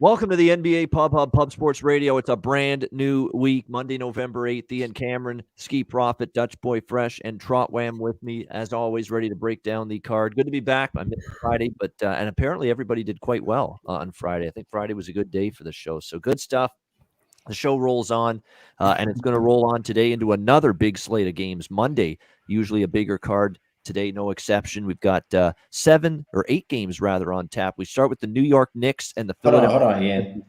Welcome to the NBA Pub Hub Pub Sports Radio. It's a brand new week, Monday, November 8th. Ian Cameron, Skee Profit, Dutch Boy Fresh, and Trot Wham with me, as always, ready to break down the card. Good to be back. I missed Friday, but and apparently everybody did quite well on Friday. I think Friday was a good day for the show, so good stuff. The show rolls on, and it's going to roll on today into another big slate of games. Monday, usually a bigger card. Today, no exception. We've got 7 or 8 games, rather, on tap. We start with the New York Knicks and the Philadelphia Hold on, Ian.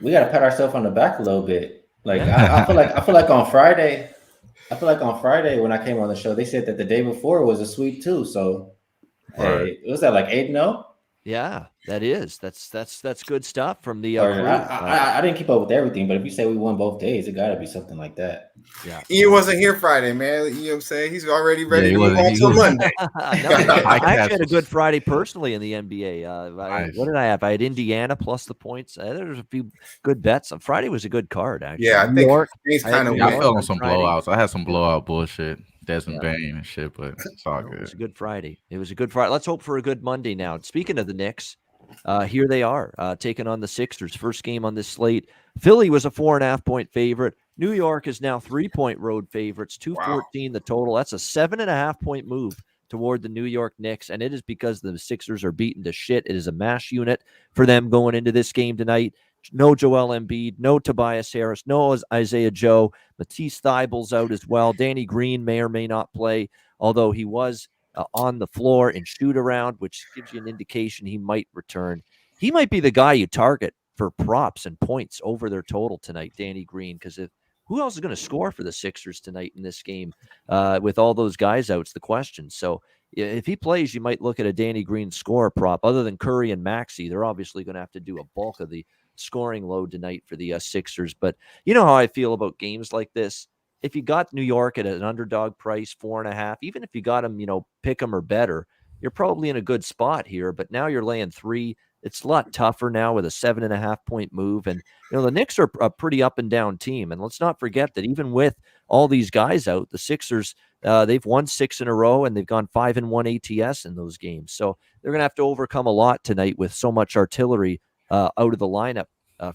We got to pat ourselves on the back a little bit. Like I feel like on Friday when I came on the show, they said that the day before was a sweep too. So, hey, was that like 8-0? Yeah, that is. That's good stuff from the. I didn't keep up with everything, but if you say we won both days, it got to be something like that. Yeah, Ian wasn't here Friday, man. You know what I'm saying? He's already ready to move on till Monday. I actually had a good Friday personally in the NBA. What did I have? I had Indiana plus the points. There's a few good bets. Friday was a good card, actually. Yeah, I think he's kind of. I fell on some blowouts. I had some blowout bullshit. Desmond Bain and shit, but it's all good. It was a good Friday. Let's hope for a good Monday now. Speaking of the Knicks, here they are taking on the Sixers. First game on this slate. Philly was a 4.5-point favorite. New York is now 3-point road favorites. 214 the total. That's a 7.5-point move toward the New York Knicks, and it is because the Sixers are beaten to shit. It is a mash unit for them going into this game tonight. No Joel Embiid, no Tobias Harris, no Isaiah Joe. Matisse Thybulle's out as well. Danny Green may or may not play, although he was on the floor in shoot-around, which gives you an indication he might return. He might be the guy you target for props and points over their total tonight, Danny Green, because who else is going to score for the Sixers tonight in this game with all those guys out? It's the question. So if he plays, you might look at a Danny Green score prop. Other than Curry and Maxey, they're obviously going to have to do a bulk of the scoring load tonight for the Sixers. But you know how I feel about games like this. If you got New York at an underdog price, 4.5, even if you got them, pick them or better, you're probably in a good spot here. But now you're laying 3. It's a lot tougher now with a 7.5-point move. And, the Knicks are a pretty up and down team. And let's not forget that even with all these guys out, the Sixers, they've won 6 in a row and they've gone 5-1 ATS in those games. So they're going to have to overcome a lot tonight with so much artillery out of the lineup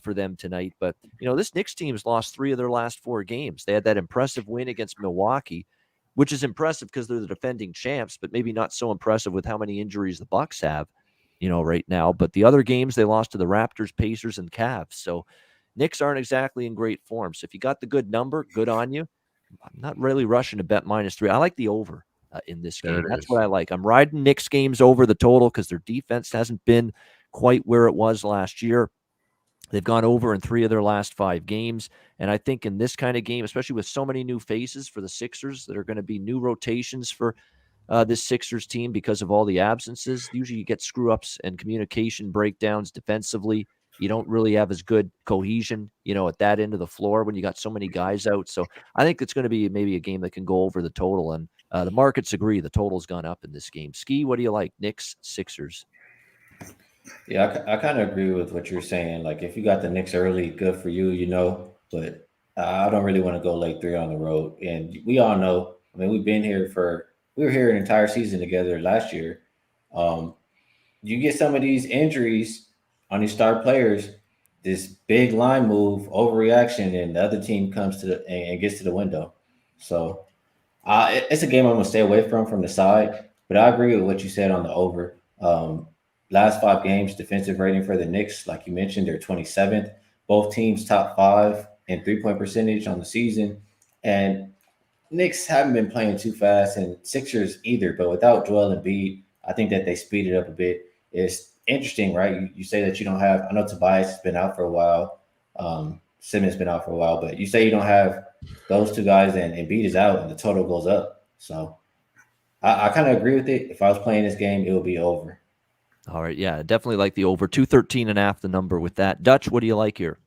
for them tonight. But, this Knicks team's lost 3 of their last 4 games. They had that impressive win against Milwaukee, which is impressive because they're the defending champs, but maybe not so impressive with how many injuries the Bucks have, right now. But the other games, they lost to the Raptors, Pacers, and Cavs. So Knicks aren't exactly in great form. So if you got the good number, good on you. I'm not really rushing to bet -3. I like the over in this game. That's what I like. I'm riding Knicks games over the total because their defense hasn't been quite where it was last year. They've gone over in 3 of their last 5 games. And I think in this kind of game, especially with so many new faces for the Sixers that are going to be new rotations for this Sixers team because of all the absences, usually you get screw-ups and communication breakdowns defensively. You don't really have as good cohesion, at that end of the floor when you got so many guys out. So I think it's going to be maybe a game that can go over the total. And the markets agree the total's gone up in this game. Skee, what do you like? Knicks, Sixers? Yeah, I kind of agree with what you're saying. Like, if you got the Knicks early, good for you, but I don't really want to go late 3 on the road. And we all know, we've been here we were here an entire season together last year. You get some of these injuries on these star players, this big line move, overreaction, and the other team comes and gets to the window. So it's a game I'm going to stay away from the side, but I agree with what you said on the over. Last 5 games, defensive rating for the Knicks, like you mentioned, they're 27th. Both teams top 5 in 3-point percentage on the season. And Knicks haven't been playing too fast, and Sixers either. But without Joel Embiid, I think that they speed it up a bit. It's interesting, right? You say that you don't have – I know Tobias has been out for a while. Simmons has been out for a while. But you say you don't have those 2 guys, and Embiid is out, and the total goes up. So I kind of agree with it. If I was playing this game, it would be over. All right, yeah, definitely like the over. 213.5 the number with that. Dutch, what do you like here?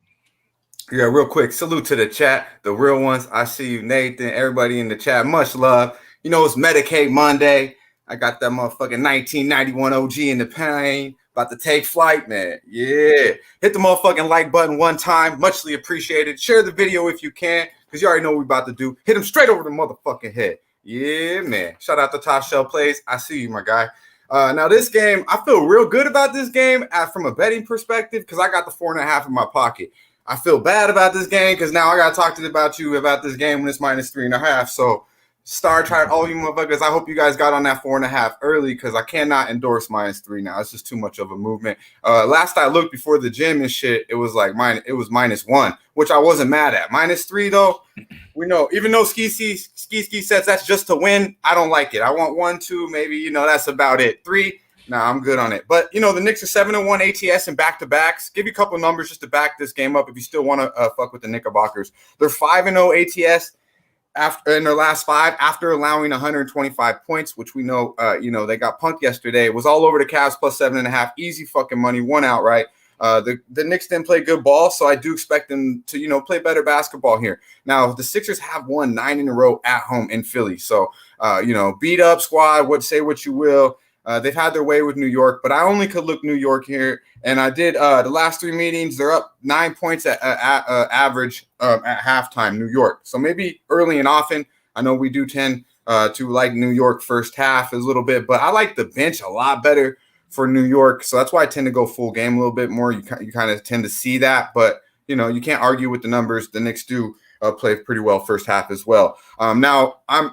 Yeah, real quick, salute to the chat, the real ones. I see you, Nathan, everybody in the chat. Much love. It's Medicaid Monday. I got that motherfucking 1991 OG in the pain. About to take flight, man. Yeah. Hit the motherfucking like button one time. Muchly appreciated. Share the video if you can, because you already know what we're about to do. Hit him straight over the motherfucking head. Yeah, man. Shout out to Top Shelf Plays. I see you, my guy. Now this game, I feel real good about this game from a betting perspective because I got the 4.5 in my pocket. I feel bad about this game because now I got to talk about you about this game when it's -3.5. So Star Chart, all you motherfuckers, I hope you guys got on that 4.5 early because I cannot endorse -3 now. It's just too much of a movement. Last I looked before the gym and shit, it was like -1, which I wasn't mad at. -3 though, we know, even though Skee says that's just to win, I don't like it. I want 1, 2, maybe, that's about it. 3, nah, I'm good on it. But, the Knicks are 7-1 ATS and back-to-backs. Give you a couple numbers just to back this game up if you still want to fuck with the Knickerbockers. They're 5-0 ATS in their last 5 after allowing 125 points, which we know, they got punked yesterday. It was all over the Cavs plus 7.5. Easy fucking money, one outright. The Knicks didn't play good ball, so I do expect them to, play better basketball here. Now, the Sixers have won 9 in a row at home in Philly. So, beat up squad, say what you will. They've had their way with New York, but I only could look New York here. And I did the last 3 meetings. They're up 9 points at average at halftime, New York. So maybe early and often. I know we do tend to like New York first half a little bit, but I like the bench a lot better for New York. So that's why I tend to go full game a little bit more. You kind of tend to see that, but you can't argue with the numbers. The Knicks do play pretty well first half as well. Now I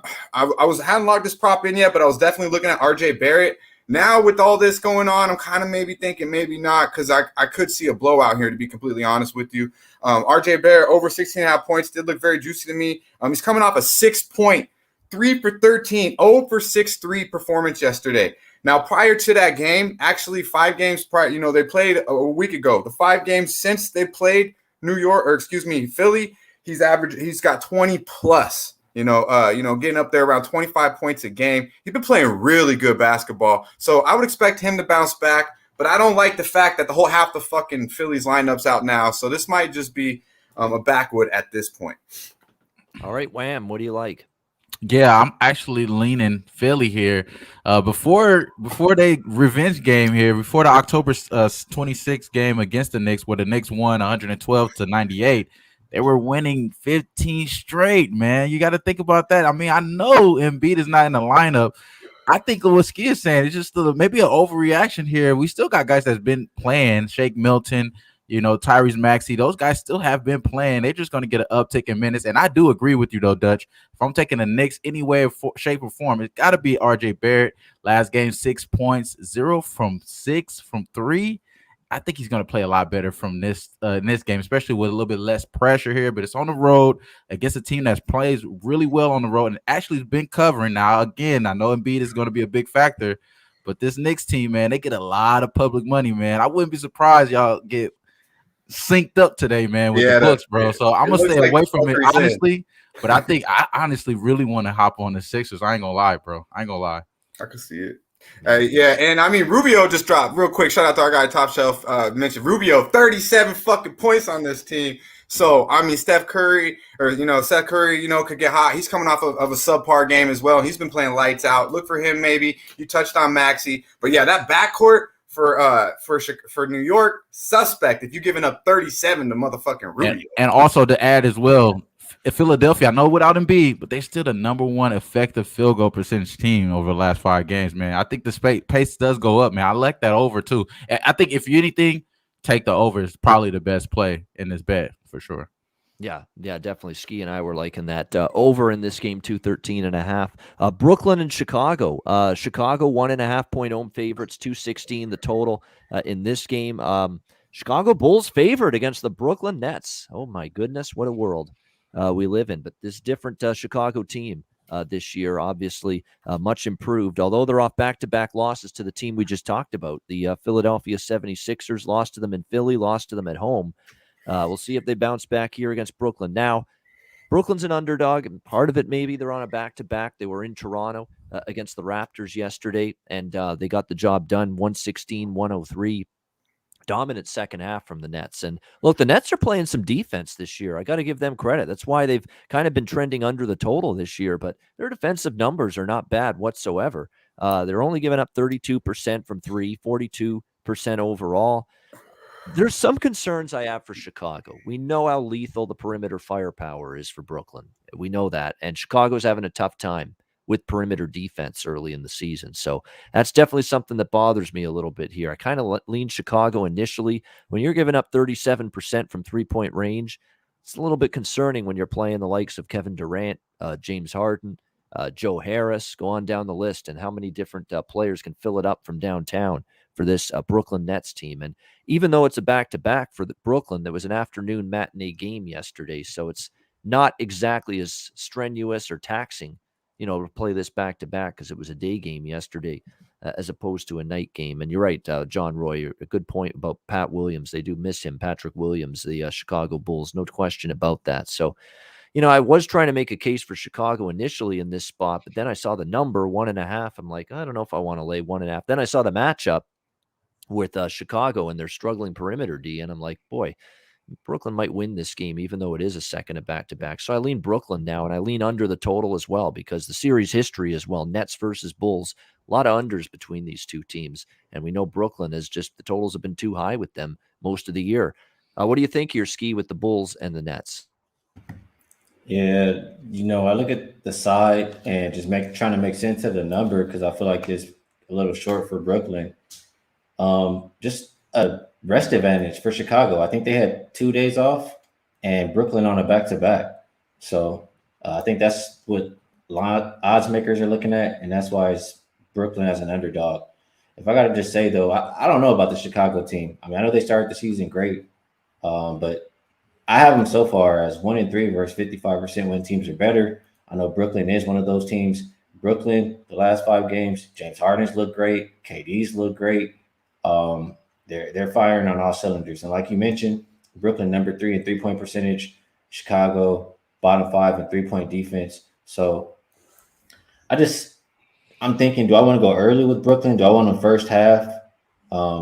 hadn't logged this prop in yet, but I was definitely looking at RJ Barrett. Now with all this going on, I'm kind of maybe thinking maybe not because I could see a blowout here, to be completely honest with you. RJ Barrett over 16.5 points did look very juicy to me. He's coming off a 6-point, 3 for 13, 0 for 6-3 performance yesterday. Now, prior to that game, actually 5 games prior, they played a week ago. The 5 games since they played Philly, he's got 20 plus. Getting up there around 25 points a game. He's been playing really good basketball. So I would expect him to bounce back, but I don't like the fact that the whole half the fucking Phillies lineup's out now. So this might just be a backwood at this point. All right, Wham, what do you like? Yeah, I'm actually leaning Philly here. Before they revenge game here, before the October 26th game against the Knicks, where the Knicks won 112-98, they were winning 15 straight, man. You got to think about that. I mean, I know Embiid is not in the lineup. I think what Skee is saying is just maybe an overreaction here. We still got guys that's been playing, Shake Milton, Tyrese Maxey. Those guys still have been playing. They're just going to get an uptick in minutes. And I do agree with you, though, Dutch. If I'm taking the Knicks any way, shape, or form, it's got to be RJ Barrett. Last game, 6 points, 0 from 6 from 3. I think he's going to play a lot better from this in this game, especially with a little bit less pressure here. But it's on the road against a team that plays really well on the road and actually has been covering. Now, again, I know Embiid is going to be a big factor, but this Knicks team, man, they get a lot of public money, man. I wouldn't be surprised y'all get synced up today, man, with the books, bro. So I'm going to stay away from it, honestly. But I honestly really want to hop on the Sixers. I ain't going to lie, bro. I ain't going to lie. I can see it. Yeah, and I mean Rubio just dropped real quick. Shout out to our guy Top Shelf. Mentioned Rubio 37 fucking points on this team. So I mean Seth Curry could get hot. He's coming off of a subpar game as well. He's been playing lights out. Look for him maybe. You touched on Maxey, but yeah, that backcourt for New York suspect. If you're giving up 37 to motherfucking Rubio, and also to add as well. Philadelphia, I know without Embiid, but they're still the number 1 effective field goal percentage team over the last 5 games, man. I think the pace does go up, man. I like that over too. I think if you anything, take the over is probably the best play in this bet for sure. Yeah, definitely. Skee and I were liking that over in this game, 213.5. Brooklyn and Chicago. Chicago 1.5 point home favorites, 216 the total in this game. Chicago Bulls favored against the Brooklyn Nets. Oh my goodness, what a world we live in. But this different Chicago team this year, obviously much improved, although they're off back-to-back losses to the team we just talked about. The Philadelphia 76ers lost to them in Philly, lost to them at home. We'll see if they bounce back here against Brooklyn. Now, Brooklyn's an underdog, and part of it maybe they're on a back-to-back. They were in Toronto against the Raptors yesterday, and they got the job done, 116-103. Dominant second half from the Nets. And look, the Nets are playing some defense this year. I got to give them credit. That's why they've kind of been trending under the total this year, but their defensive numbers are not bad whatsoever. They're only giving up 32% from 3, 42% overall. There's some concerns I have for Chicago. We know how lethal the perimeter firepower is for Brooklyn. We know that. And Chicago's having a tough time with perimeter defense early in the season. So that's definitely something that bothers me a little bit here. I kind of lean Chicago initially. When you're giving up 37% from three-point range, it's a little bit concerning when you're playing the likes of Kevin Durant, James Harden, Joe Harris, go on down the list, and how many different players can fill it up from downtown for this Brooklyn Nets team. And even though it's a back-to-back for Brooklyn, there was an afternoon matinee game yesterday, so it's not exactly as strenuous or taxing, to play this back-to-back because it was a day game yesterday as opposed to a night game. And you're right, John Roy, a good point about Pat Williams. They do miss him, Patrick Williams, the Chicago Bulls, no question about that. So, I was trying to make a case for Chicago initially in this spot, but then I saw the number 1.5. I'm like, I don't know if I want to lay 1.5. Then I saw the matchup with Chicago and their struggling perimeter D, and I'm like, boy, Brooklyn might win this game, even though it is a second of back-to-back. So I lean Brooklyn now, and I lean under the total as well because the series history as well, Nets versus Bulls, a lot of unders between these two teams. And we know Brooklyn is just, the totals have been too high with them most of the year. What do you think here, Skee, with the Bulls and the Nets? Yeah, I look at the side and just trying to make sense of the number because I feel like it's a little short for Brooklyn. Just a rest advantage for Chicago. I think they had 2 days off and Brooklyn on a back-to-back. So I think that's what odds makers are looking at, and that's why it's Brooklyn as an underdog. If I got to just say, though, I don't know about the Chicago team. I mean, I know they started the season great, but I have them so far as 1-3 versus 55% when teams are better. I know Brooklyn is one of those teams. Brooklyn, the last 5 games, James Harden's looked great. KD's looked great. They're firing on all cylinders. And like you mentioned, Brooklyn number 3 in three-point percentage. Chicago bottom 5 in three-point defense. So I'm thinking, do I want to go early with Brooklyn? Do I want them first half?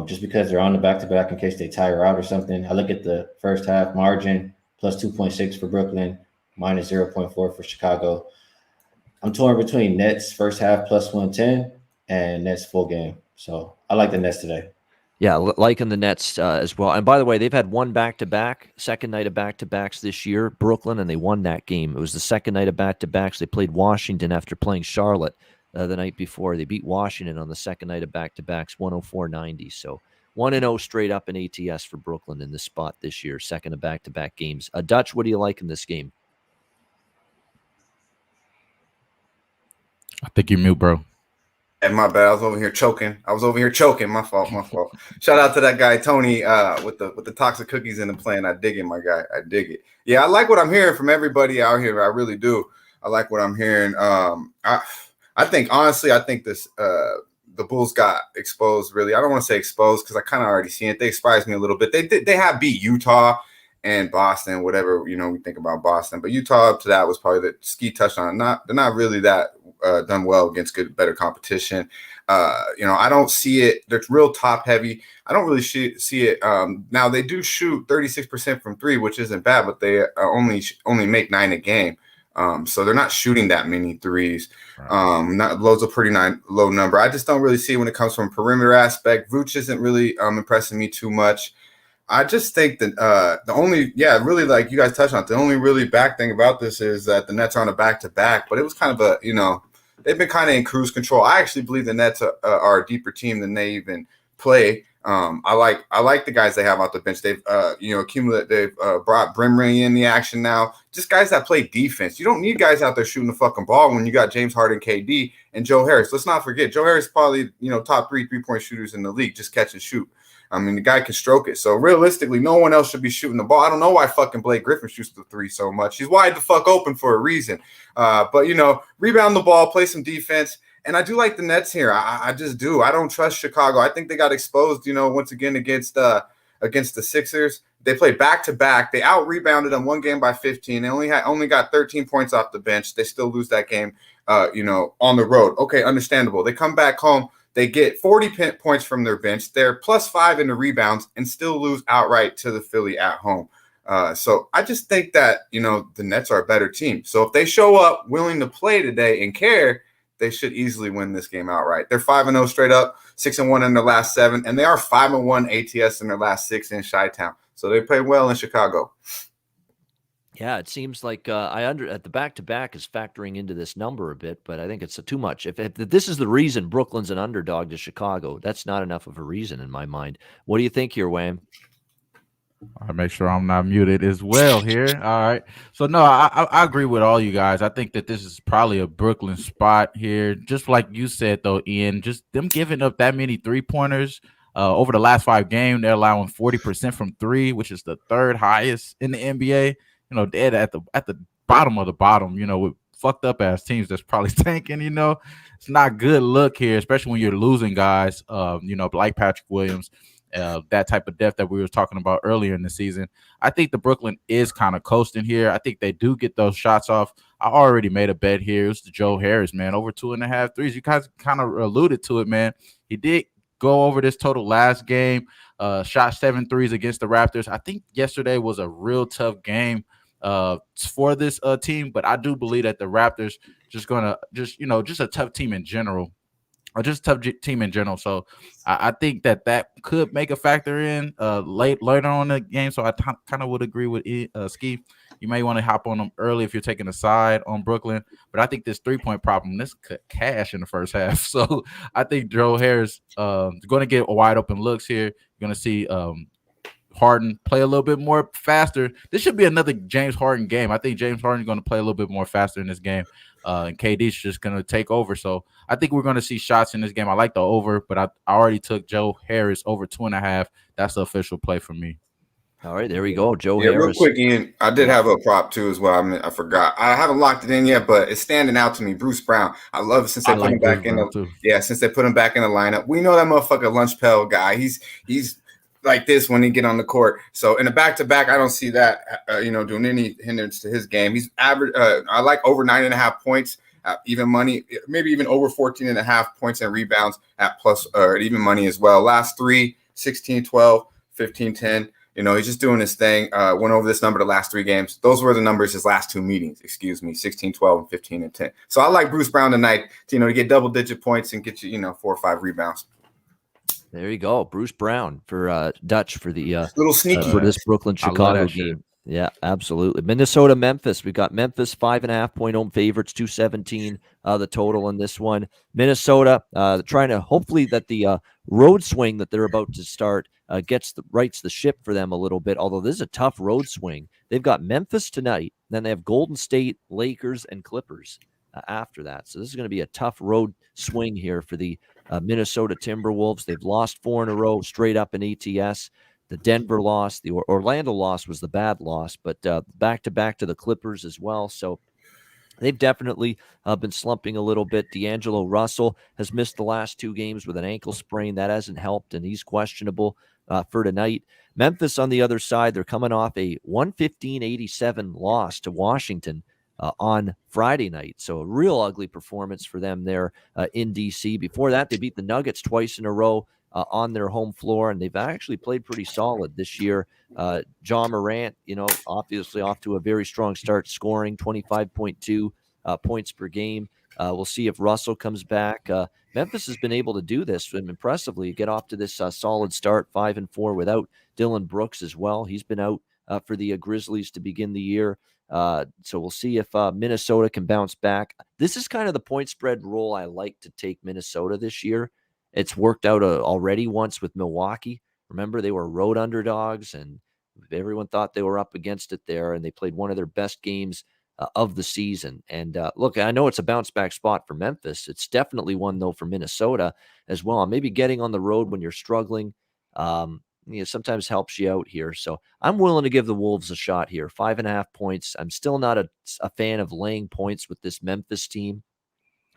Just because they're on the back-to-back in case they tire out or something. I look at the first half margin, plus 2.6 for Brooklyn, minus 0.4 for Chicago. I'm torn between Nets first half plus 110 and Nets full game. So I like the Nets today. Yeah, liking the Nets as well. And by the way, they've had one back-to-back, second night of back-to-backs this year, Brooklyn, and they won that game. It was the second night of back-to-backs. They played Washington after playing Charlotte the night before. They beat Washington on the second night of back-to-backs, 104-90. So 1-0 straight up in ATS for Brooklyn in this spot this year, second of back-to-back games. Dutch, what do you like in this game? I think you're mute, bro. And my bad, I was over here choking. My fault. Shout out to that guy Tony with the toxic cookies in the plan. I dig it, my guy. I dig it. Yeah, I like what I'm hearing from everybody out here. I really do. I like what I'm hearing. I think this the Bulls got exposed. Really, I don't want to say exposed because I kind of already seen it. They surprised me a little bit. They have beat Utah and Boston, whatever we think about Boston, but Utah up to that was probably that Skee touched on. They're not really that done well against better competition. I don't see it. They're real top heavy. I don't really see it. Now they do shoot 36% from 3, which isn't bad, but they only make 9 a game. So they're not shooting that many threes. Right. Lowe's a pretty low number. I just don't really see when it comes from a perimeter aspect. Vooch isn't really impressing me too much. I just think that really, like you guys touched on, the only really bad thing about this is that the Nets are on a back-to-back, but it was kind of they've been kind of in cruise control. I actually believe the Nets are a deeper team than they even play. I like the guys they have out the bench. They've brought Brimray in the action now. Just guys that play defense. You don't need guys out there shooting the fucking ball when you got James Harden, KD, and Joe Harris. Let's not forget Joe Harris is probably top 3 3-point shooters in the league. Just catch and shoot. I mean, the guy can stroke it. So realistically, no one else should be shooting the ball. I don't know why fucking Blake Griffin shoots the 3 so much. He's wide the fuck open for a reason. But rebound the ball, play some defense. And I do like the Nets here. I just do. I don't trust Chicago. I think they got exposed, once again against the Sixers. They played back-to-back. They out-rebounded them one game by 15. They only got 13 points off the bench. They still lose that game, on the road. Okay, understandable. They come back home. They get 40 points from their bench. They're +5 in the rebounds and still lose outright to the Philly at home. So I just think that, the Nets are a better team. So if they show up willing to play today and care, they should easily win this game outright. They're 5-0 straight up, 6-1 in their last 7, and they are 5-1 ATS in their last 6 in Chi-Town. So they play well in Chicago. Yeah, it seems like at the back-to-back is factoring into this number a bit, but I think it's too much. If this is the reason Brooklyn's an underdog to Chicago, that's not enough of a reason in my mind. What do you think here, Wham? I make sure I'm not muted as well here. All right. So no, I agree with all you guys. I think that this is probably a Brooklyn spot here. Just like you said though, Ian, just them giving up that many 3-pointers. Over the last 5 games, they're allowing 40% from 3, which is the 3rd highest in the NBA. You know, they're at the bottom of the bottom, you know, with fucked up ass teams that's probably tanking, you know. It's not good look here, especially when you're losing guys, you know, like Patrick Williams. That type of depth that we were talking about earlier in the season. I think the Brooklyn is kind of coasting here. I think they do get those shots off. I already made a bet here. It's the Joe Harris, man, over 2.5 threes. You guys kind of alluded to it, man. He did go over this total last game, shot 7 threes against the Raptors. I think yesterday was a real tough game for this team, but I do believe that the Raptors just a tough team in general. Or just a tough team in general. So I think that could make a factor in later on in the game. So I kind of would agree with Skee. You may want to hop on them early if you're taking a side on Brooklyn. But I think this 3-point problem, this could cash in the first half. So I think Joe Harris is going to get wide open looks here. You're going to see Harden play a little bit more faster. This should be another James Harden game. I think James Harden is going to play a little bit more faster in this game. And KD's just going to take over. So I think we're going to see shots in this game. I like the over, but I already took Joe Harris over 2.5. That's the official play for me. All right, there we go. Joe Harris. Real quick, Ian, I did have a prop too as well. I forgot. I haven't locked it in yet, but it's standing out to me. Bruce Brown. I love it since they put him back in since they put him back in the lineup. We know that motherfucker lunch pail guy. He's like this when he get on the court. So in a back-to-back, I don't see that doing any hindrance to his game. He's average. I like over 9.5 points at even money, maybe even over 14.5 points and rebounds at plus or even money as well. Last 3, 16, 12, 15, 10. You know, he's just doing his thing. Went over this number the last 3 games. Those were the numbers his last 2 meetings, 16, 12, and 15 and 10. So I like Bruce Brown tonight to get double-digit points and get you 4 or 5 rebounds. There you go, Bruce Brown for Dutch for the little sneaky for this Brooklyn-Chicago game. Yeah, absolutely. Minnesota-Memphis. We got Memphis 5.5-point home favorites, 217 the total in this one. Minnesota trying to hopefully that the road swing that they're about to start rights the ship for them a little bit. Although this is a tough road swing. They've got Memphis tonight, then they have Golden State, Lakers, and Clippers after that. So this is going to be a tough road swing here for the Minnesota Timberwolves. They've lost 4 in a row straight up in ATS. The Denver loss, the Orlando loss was the bad loss, but back-to-back to the Clippers as well. So they've definitely been slumping a little bit. D'Angelo Russell has missed the last 2 games with an ankle sprain. That hasn't helped, and he's questionable for tonight. Memphis on the other side, they're coming off a 115-87 loss to Washington on Friday night. So a real ugly performance for them there in D.C. Before that, they beat the Nuggets twice in a row on their home floor, and they've actually played pretty solid this year. John Morant, obviously off to a very strong start, scoring 25.2 points per game. We'll see if Russell comes back. Memphis has been able to do this impressively, get off to this solid start, 5-4 without Dillon Brooks as well. He's been out for the Grizzlies to begin the year. So we'll see if Minnesota can bounce back. This is kind of the point spread role I like to take Minnesota this year. It's worked out already once with Milwaukee. Remember, they were road underdogs, and everyone thought they were up against it there, and they played one of their best games of the season. And look, I know it's a bounce-back spot for Memphis. It's definitely one, though, for Minnesota as well. And maybe getting on the road when you're struggling sometimes helps you out here. So I'm willing to give the Wolves a shot here. 5.5 points. I'm still not a fan of laying points with this Memphis team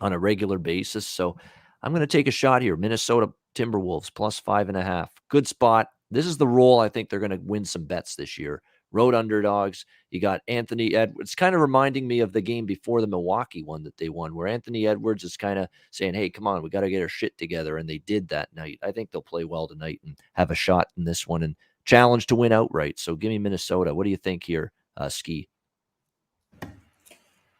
on a regular basis. So I'm going to take a shot here. Minnesota Timberwolves plus 5.5. Good spot. This is the role I think they're going to win some bets this year. Road underdogs. You got Anthony Edwards. Kind of reminding me of the game before the Milwaukee one that they won, where Anthony Edwards is kind of saying, hey, come on, we got to get our shit together. And they did that night. I think they'll play well tonight and have a shot in this one and challenge to win outright. So give me Minnesota. What do you think here, Skee?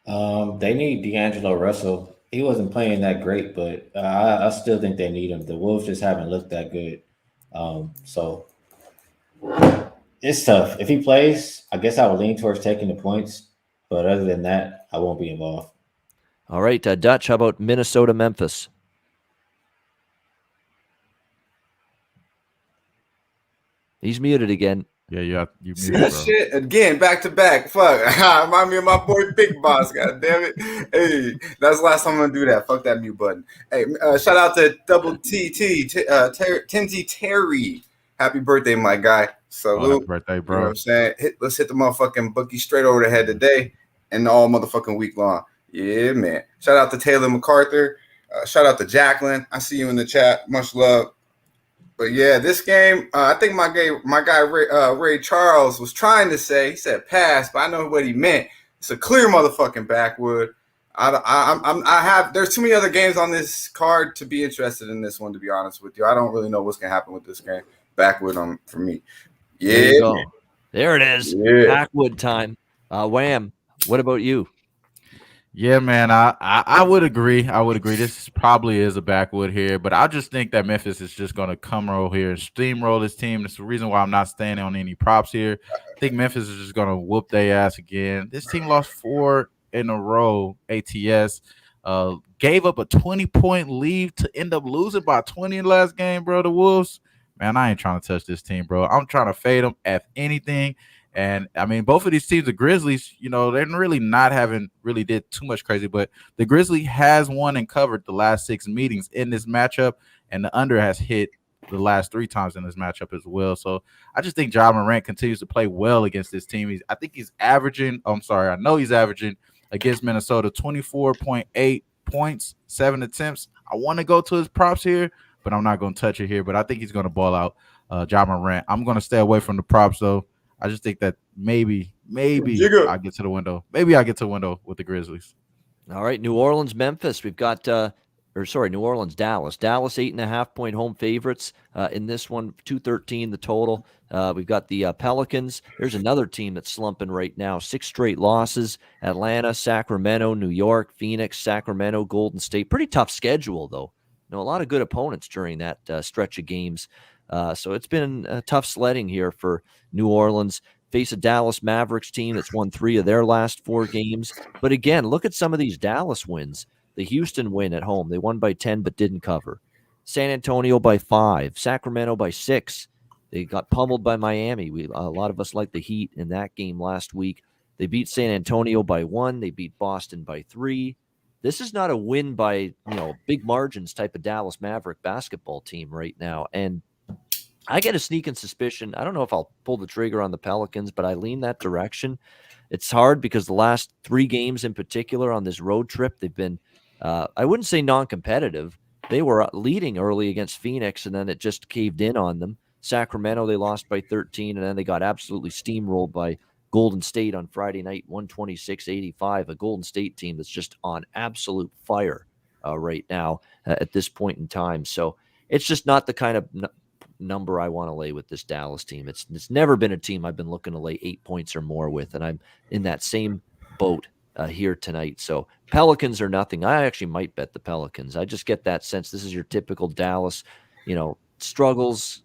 They need D'Angelo Russell. He wasn't playing that great, but I still think they need him. The Wolves just haven't looked that good. So It's tough. If he plays, I guess I would lean towards taking the points. But other than that, I won't be involved. All right, Dutch, how about Minnesota, Memphis? He's muted again. Yeah, you See muted, that bro. shit again, back to back. Fuck, remind me of my boy Big Boss. God damn it! Hey, that's the last time I'm gonna do that. Fuck that mute button. Hey, shout out to Double Tinty Terry. Happy birthday, my guy. Oh, Salute. happy birthday, You know bro. what I'm saying? Let's hit the motherfucking bookie straight over the head today and all motherfucking week long. Yeah, man. Shout out to Taylor MacArthur. Shout out to Jacqueline. I see you in the chat. Much love. But yeah, this game, I think my guy Ray Charles was trying to say, he said pass, but I know what he meant. It's a clear motherfucking backwood. There's too many other games on this card to be interested in this one, to be honest with you. I don't really know what's gonna happen with this game. Backwood for me. Yeah. There you go. There it is. Yeah. Backwood time. Wham. What about you? Yeah, man, I would agree. I would agree. This probably is a backwood here, but I just think that Memphis is just going to come roll here and steamroll this team. That's the reason why I'm not staying on any props here. I think Memphis is just going to whoop their ass again. This team lost 4 in a row, ATS. Gave up a 20-point lead to end up losing by 20 in the last game, bro. The Wolves, man, I ain't trying to touch this team, bro. I'm trying to fade them if anything. And I mean, both of these teams, the Grizzlies, they're really not really did too much crazy, but the Grizzlies has won and covered the last 6 meetings in this matchup, and the under has hit the last 3 times in this matchup as well. So I just think Ja Morant continues to play well against this team. I know he's averaging against Minnesota 24.8 points, 7 attempts. I want to go to his props here, but I'm not going to touch it here. But I think he's going to ball out Ja Morant. I'm going to stay away from the props, though. I just think that maybe I get to the window. Maybe I get to the window with the Grizzlies. All right, New Orleans, Memphis. We've got, New Orleans, Dallas. Dallas 8.5-point home favorites in this one. 213 the total. We've got the Pelicans. There's another team that's slumping right now. 6 straight losses. Atlanta, Sacramento, New York, Phoenix, Sacramento, Golden State. Pretty tough schedule though. A lot of good opponents during that stretch of games. So it's been tough sledding here for New Orleans. Face a Dallas Mavericks team that's won 3 of their last 4 games. But again, look at some of these Dallas wins. The Houston win at home. They won by 10 but didn't cover. San Antonio by 5. Sacramento by 6. They got pummeled by Miami. A lot of us liked the Heat in that game last week. They beat San Antonio by 1. They beat Boston by 3. This is not a win by big margins type of Dallas Maverick basketball team right now. And I get a sneaking suspicion. I don't know if I'll pull the trigger on the Pelicans, but I lean that direction. It's hard because the last 3 games in particular on this road trip, they've been, I wouldn't say non-competitive. They were leading early against Phoenix, and then it just caved in on them. Sacramento, they lost by 13, and then they got absolutely steamrolled by Golden State on Friday night, 126-85, a Golden State team that's just on absolute fire right now at this point in time. So it's just not the kind of number I want to lay with this Dallas team. It's never been a team I've been looking to lay 8 points or more with, and I'm in that same boat here tonight. So Pelicans are nothing. I actually might bet the Pelicans. I just get that sense this is your typical Dallas, struggles,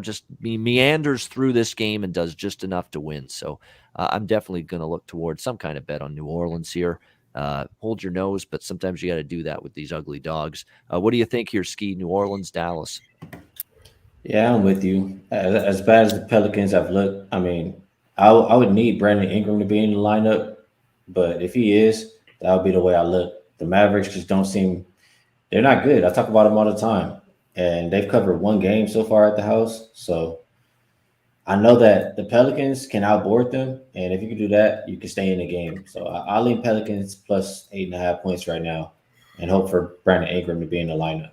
just meanders through this game and does just enough to win. So I'm definitely going to look towards some kind of bet on New Orleans here. Hold your nose, but sometimes you got to do that with these ugly dogs. What do you think here, Skee? New Orleans, Dallas? Yeah, I'm with you. As bad as the Pelicans have looked, I mean, I would need Brandon Ingram to be in the lineup, but if he is, that would be the way I look. The Mavericks just don't seem – they're not good. I talk about them all the time, and they've covered 1 game so far at the house. So I know that the Pelicans can outboard them, and if you can do that, you can stay in the game. So I'll lean Pelicans plus 8.5 points right now and hope for Brandon Ingram to be in the lineup.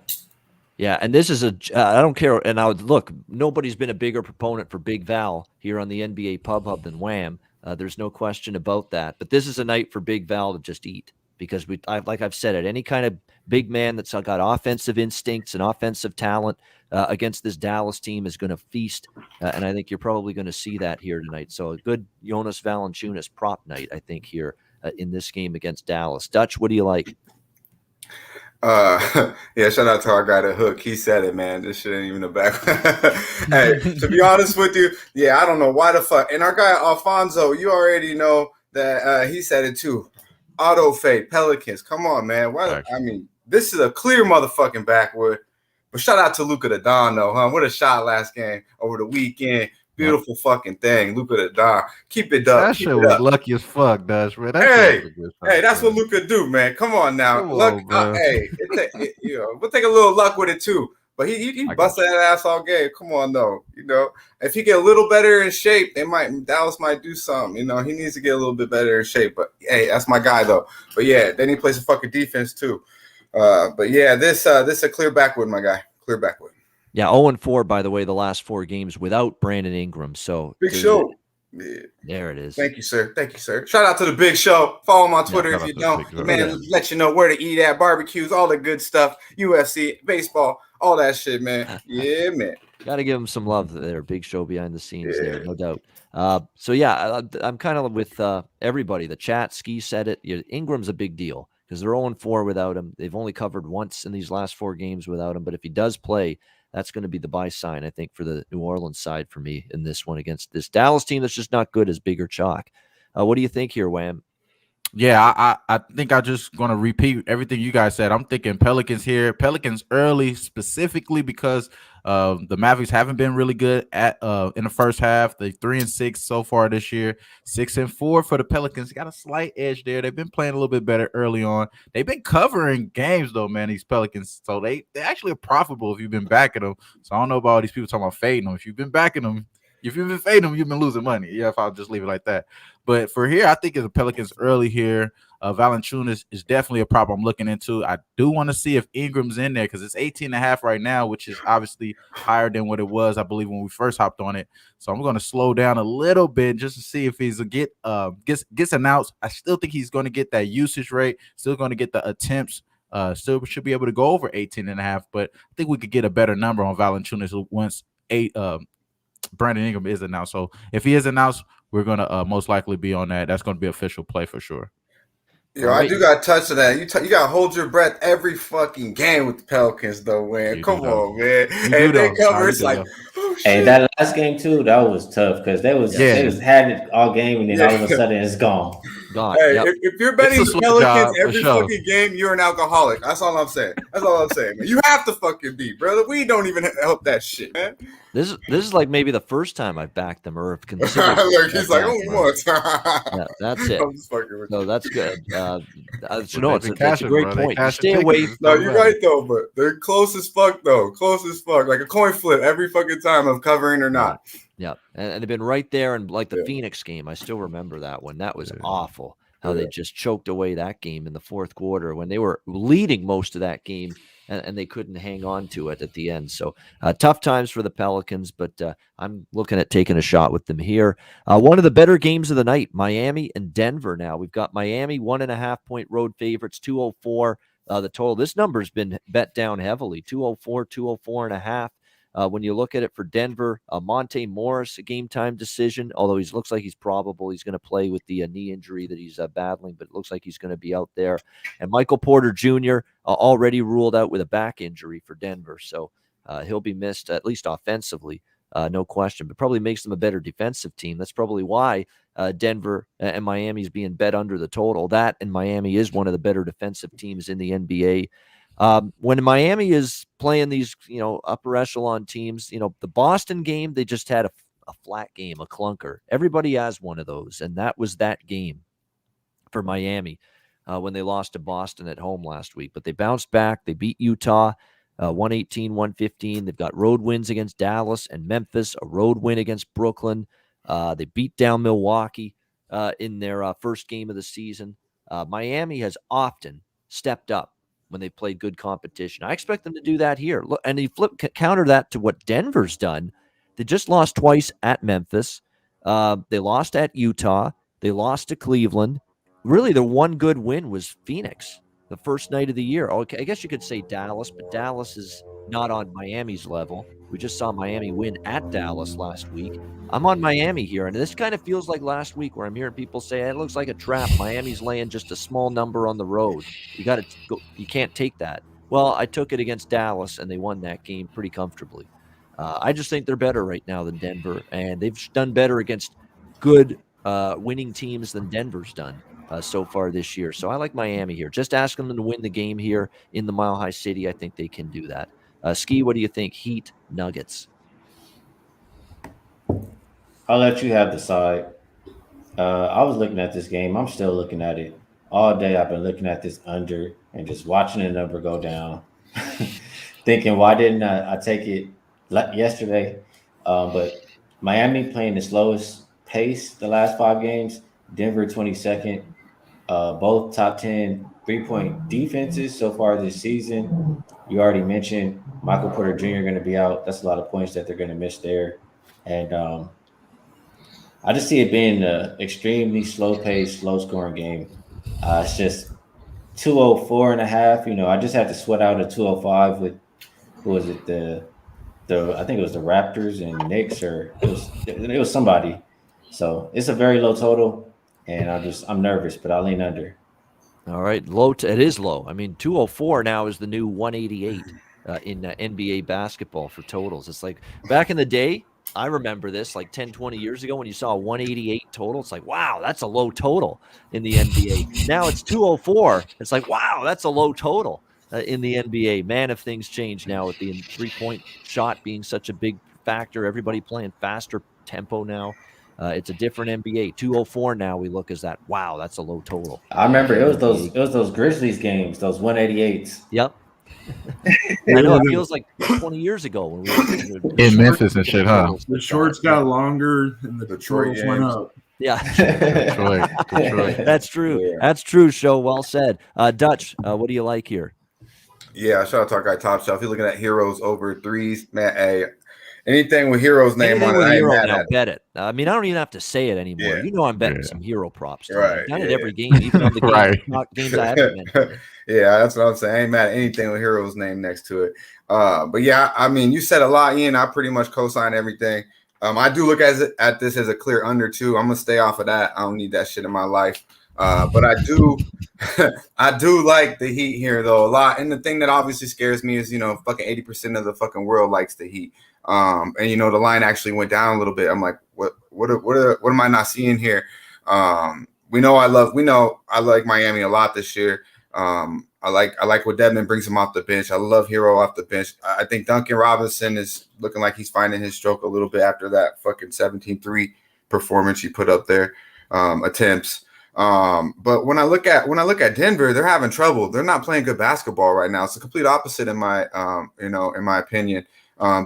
Yeah, and this is I don't care. And I would look, nobody's been a bigger proponent for Big Val here on the NBA Pub Hub than Wham. There's no question about that. But this is a night for Big Val to just eat because like I've said it, any kind of big man that's got offensive instincts and offensive talent against this Dallas team is going to feast. And I think you're probably going to see that here tonight. So a good Jonas Valanciunas prop night, I think, here in this game against Dallas. Dutch, what do you like? Yeah, shout out to our guy, The Hook. He said it, man. This shit ain't even a back. Hey, to be honest with you, yeah, I don't know why the fuck. And our guy, Alfonso, you already know that he said it too. Auto fade, Pelicans. Come on, man. Why? I mean, this is a clear motherfucking backwood. But shout out to Luka the Don, though, huh? What a shot last game over the weekend. Beautiful fucking thing, Luka the Don. Keep it up. That shit was lucky as fuck, Dutch, man. Hey, that's what Luka do, man. Come on now. Luck, hey, we'll take a little luck with it too. But he busted that ass all game. Come on, though. If he get a little better in shape, Dallas might do something. He needs to get a little bit better in shape. But hey, that's my guy though. But yeah, then he plays some fucking defense too. But yeah, this is a clear backwood, my guy. Clear backwood. Yeah, 0-4, by the way, the last 4 games without Brandon Ingram. So big show. Yeah. There it is. Thank you, sir. Shout out to the Big Show. Follow him on Twitter if you don't. The man let you know where to eat at, barbecues, all the good stuff, UFC, baseball, all that shit, man. Yeah, man. Got to give him some love there. Big Show behind the scenes there, no doubt. So, yeah, I'm kind of with everybody. The chat, Skee said it. Ingram's a big deal because they're 0-4 without him. They've only covered once in these last 4 games without him. But if he does play, that's going to be the buy sign, I think, for the New Orleans side for me in this one against this Dallas team that's just not good as bigger chalk. What do you think here, Wham? Yeah, I think I'm just going to repeat everything you guys said. I'm thinking Pelicans here. Pelicans early specifically because the Mavericks haven't been really good at in the first half. They're 3-6 so far this year. 6-4 for the Pelicans. Got a slight edge there. They've been playing a little bit better early on. They've been covering games though, man, these Pelicans. So they actually are profitable if you've been backing them. So I don't know about all these people talking about fading them. If you've been backing them, if you've been fading them, you've been losing money. Yeah, if I'll just leave it like that. But for here, I think it's the Pelicans early here. Valanciunas is definitely a problem I'm looking into. I do want to see if Ingram's in there because it's 18.5 right now, which is obviously higher than what it was, I believe, when we first hopped on it. So I'm going to slow down a little bit just to see if he's gets announced. I still think he's going to get that usage rate, still going to get the attempts. Still should be able to go over 18.5, but I think we could get a better number on Valanciunas once Brandon Ingram is announced. So if he is announced, we're going to most likely be on that. That's going to be official play for sure. Yo, I do got to touch on that. You got to hold your breath every fucking game with the Pelicans, though, man. Come on, man. And they cover, it's like, oh, shit. Hey, that last game, too, that was tough because they had it all game, and then all of a sudden it's gone. Hey, if you're betting the Pelicans every fucking game, you're an alcoholic. That's all I'm saying. Man. You have to fucking be, brother. We don't even help that shit, man. This is like maybe the first time I've backed them or have considered. Look, he's like, once. Yeah, that's it. I'm just fucking with no, you. that's good. That's a great point. Stay away. No, you're right though, but they're close as fuck though. Close as fuck, like a coin flip every fucking time of covering or not. Yeah, and they've been right there, and like the Phoenix game, I still remember that one. That was awful. How they just choked away that game in the fourth quarter when they were leading most of that game, and they couldn't hang on to it at the end. So tough times for the Pelicans, but I'm looking at taking a shot with them here. One of the better games of the night, Miami and Denver now. We've got Miami 1.5-point road favorites, 204. The total. This number's been bet down heavily, 204, 204.5. When you look at it for Denver, Monte Morris, a game-time decision, although he looks like he's probable. He's going to play with the knee injury that he's battling, but it looks like he's going to be out there. And Michael Porter Jr. Already ruled out with a back injury for Denver, so he'll be missed, at least offensively, no question, but probably makes them a better defensive team. That's probably why Denver and Miami is being bet under the total. That and Miami is one of the better defensive teams in the NBA. When Miami is playing these, upper echelon teams, the Boston game, they just had a flat game, a clunker. Everybody has one of those, and that was that game for Miami when they lost to Boston at home last week. But they bounced back. They beat Utah 118-115. They've got road wins against Dallas and Memphis, a road win against Brooklyn. They beat down Milwaukee in their first game of the season. Miami has often stepped up when they played good competition. I expect them to do that here. Look, and you counter that to what Denver's done. They just lost twice at Memphis. They lost at Utah. They lost to Cleveland. Really, the one good win was Phoenix, the first night of the year. Okay, I guess you could say Dallas, but Dallas is not on Miami's level. We just saw Miami win at Dallas last week. I'm on Miami here, and this kind of feels like last week where I'm hearing people say it looks like a trap. Miami's laying just a small number on the road. You got to go. You can't take that. Well, I took it against Dallas, and they won that game pretty comfortably. I just think they're better right now than Denver, and they've done better against good winning teams than Denver's done so far this year. So I like Miami here. Just ask them to win the game here in the Mile High City. I think they can do that. Skee, what do you think? Heat, Nuggets. I'll let you have the side. I was looking at this game. I'm still looking at it all day. I've been looking at this under and just watching the number go down, thinking, why didn't I take it yesterday? But Miami playing the slowest pace the last 5 games. Denver 22nd. Both top 10 3-point defenses so far this season. You already mentioned Michael Porter Jr. going to be out. That's a lot of points that they're going to miss there. And I just see it being an extremely slow-paced, low-scoring game. It's just 204.5. I just had to sweat out a 205 with, who was it, I think it was the Raptors and Knicks, or it was somebody. So it's a very low total, and I'm nervous, but I'll lean under. All right, it is low. I mean, 204 now is the new 188 in NBA basketball for totals. It's like back in the day, I remember this like 10, 20 years ago when you saw a 188 total. It's like, wow, that's a low total in the NBA. Now it's 204. It's like, wow, that's a low total in the NBA. Man, if things change now with the 3-point shot being such a big factor, everybody playing faster tempo now. It's a different NBA. 204 now we look as that. Wow, that's a low total. I remember it was those Grizzlies games, those 188s. Yep. I know it feels like 20 years ago when we were in Memphis and shit, huh? The shorts got longer and the totals went up. Yeah. Detroit. That's true. Yeah. That's true, Show. Well said. Dutch, what do you like here? Yeah, shout out to our guy Top Shelf. You're looking at heroes over threes, man. Hey, anything with heroes name Anything on it, with I ain't hero mad now, at it. bet it. I mean, I don't even have to say it anymore. Yeah. You know I'm betting some hero props. Too. Right, I've done it yeah. every game, even on the games, Right. not games I haven't mentioned. Yeah, that's what I'm saying. I ain't mad at anything with heroes name next to it. But yeah, I mean, you said a lot, Ian. I pretty much co-sign everything. I do look at this as a clear under too. I'm gonna stay off of that. I don't need that shit in my life. But I do I do like the Heat here though a lot. And the thing that obviously scares me is, fucking 80% of the fucking world likes the Heat. And the line actually went down a little bit. I'm like, what am I not seeing here? We know I like Miami a lot this year. I like what Dedmon brings him off the bench. I love Hero off the bench. I think Duncan Robinson is looking like he's finding his stroke a little bit after that fucking 17-3 performance he put up there, attempts. But when I look at Denver, they're having trouble. They're not playing good basketball right now. It's the complete opposite in my in my opinion.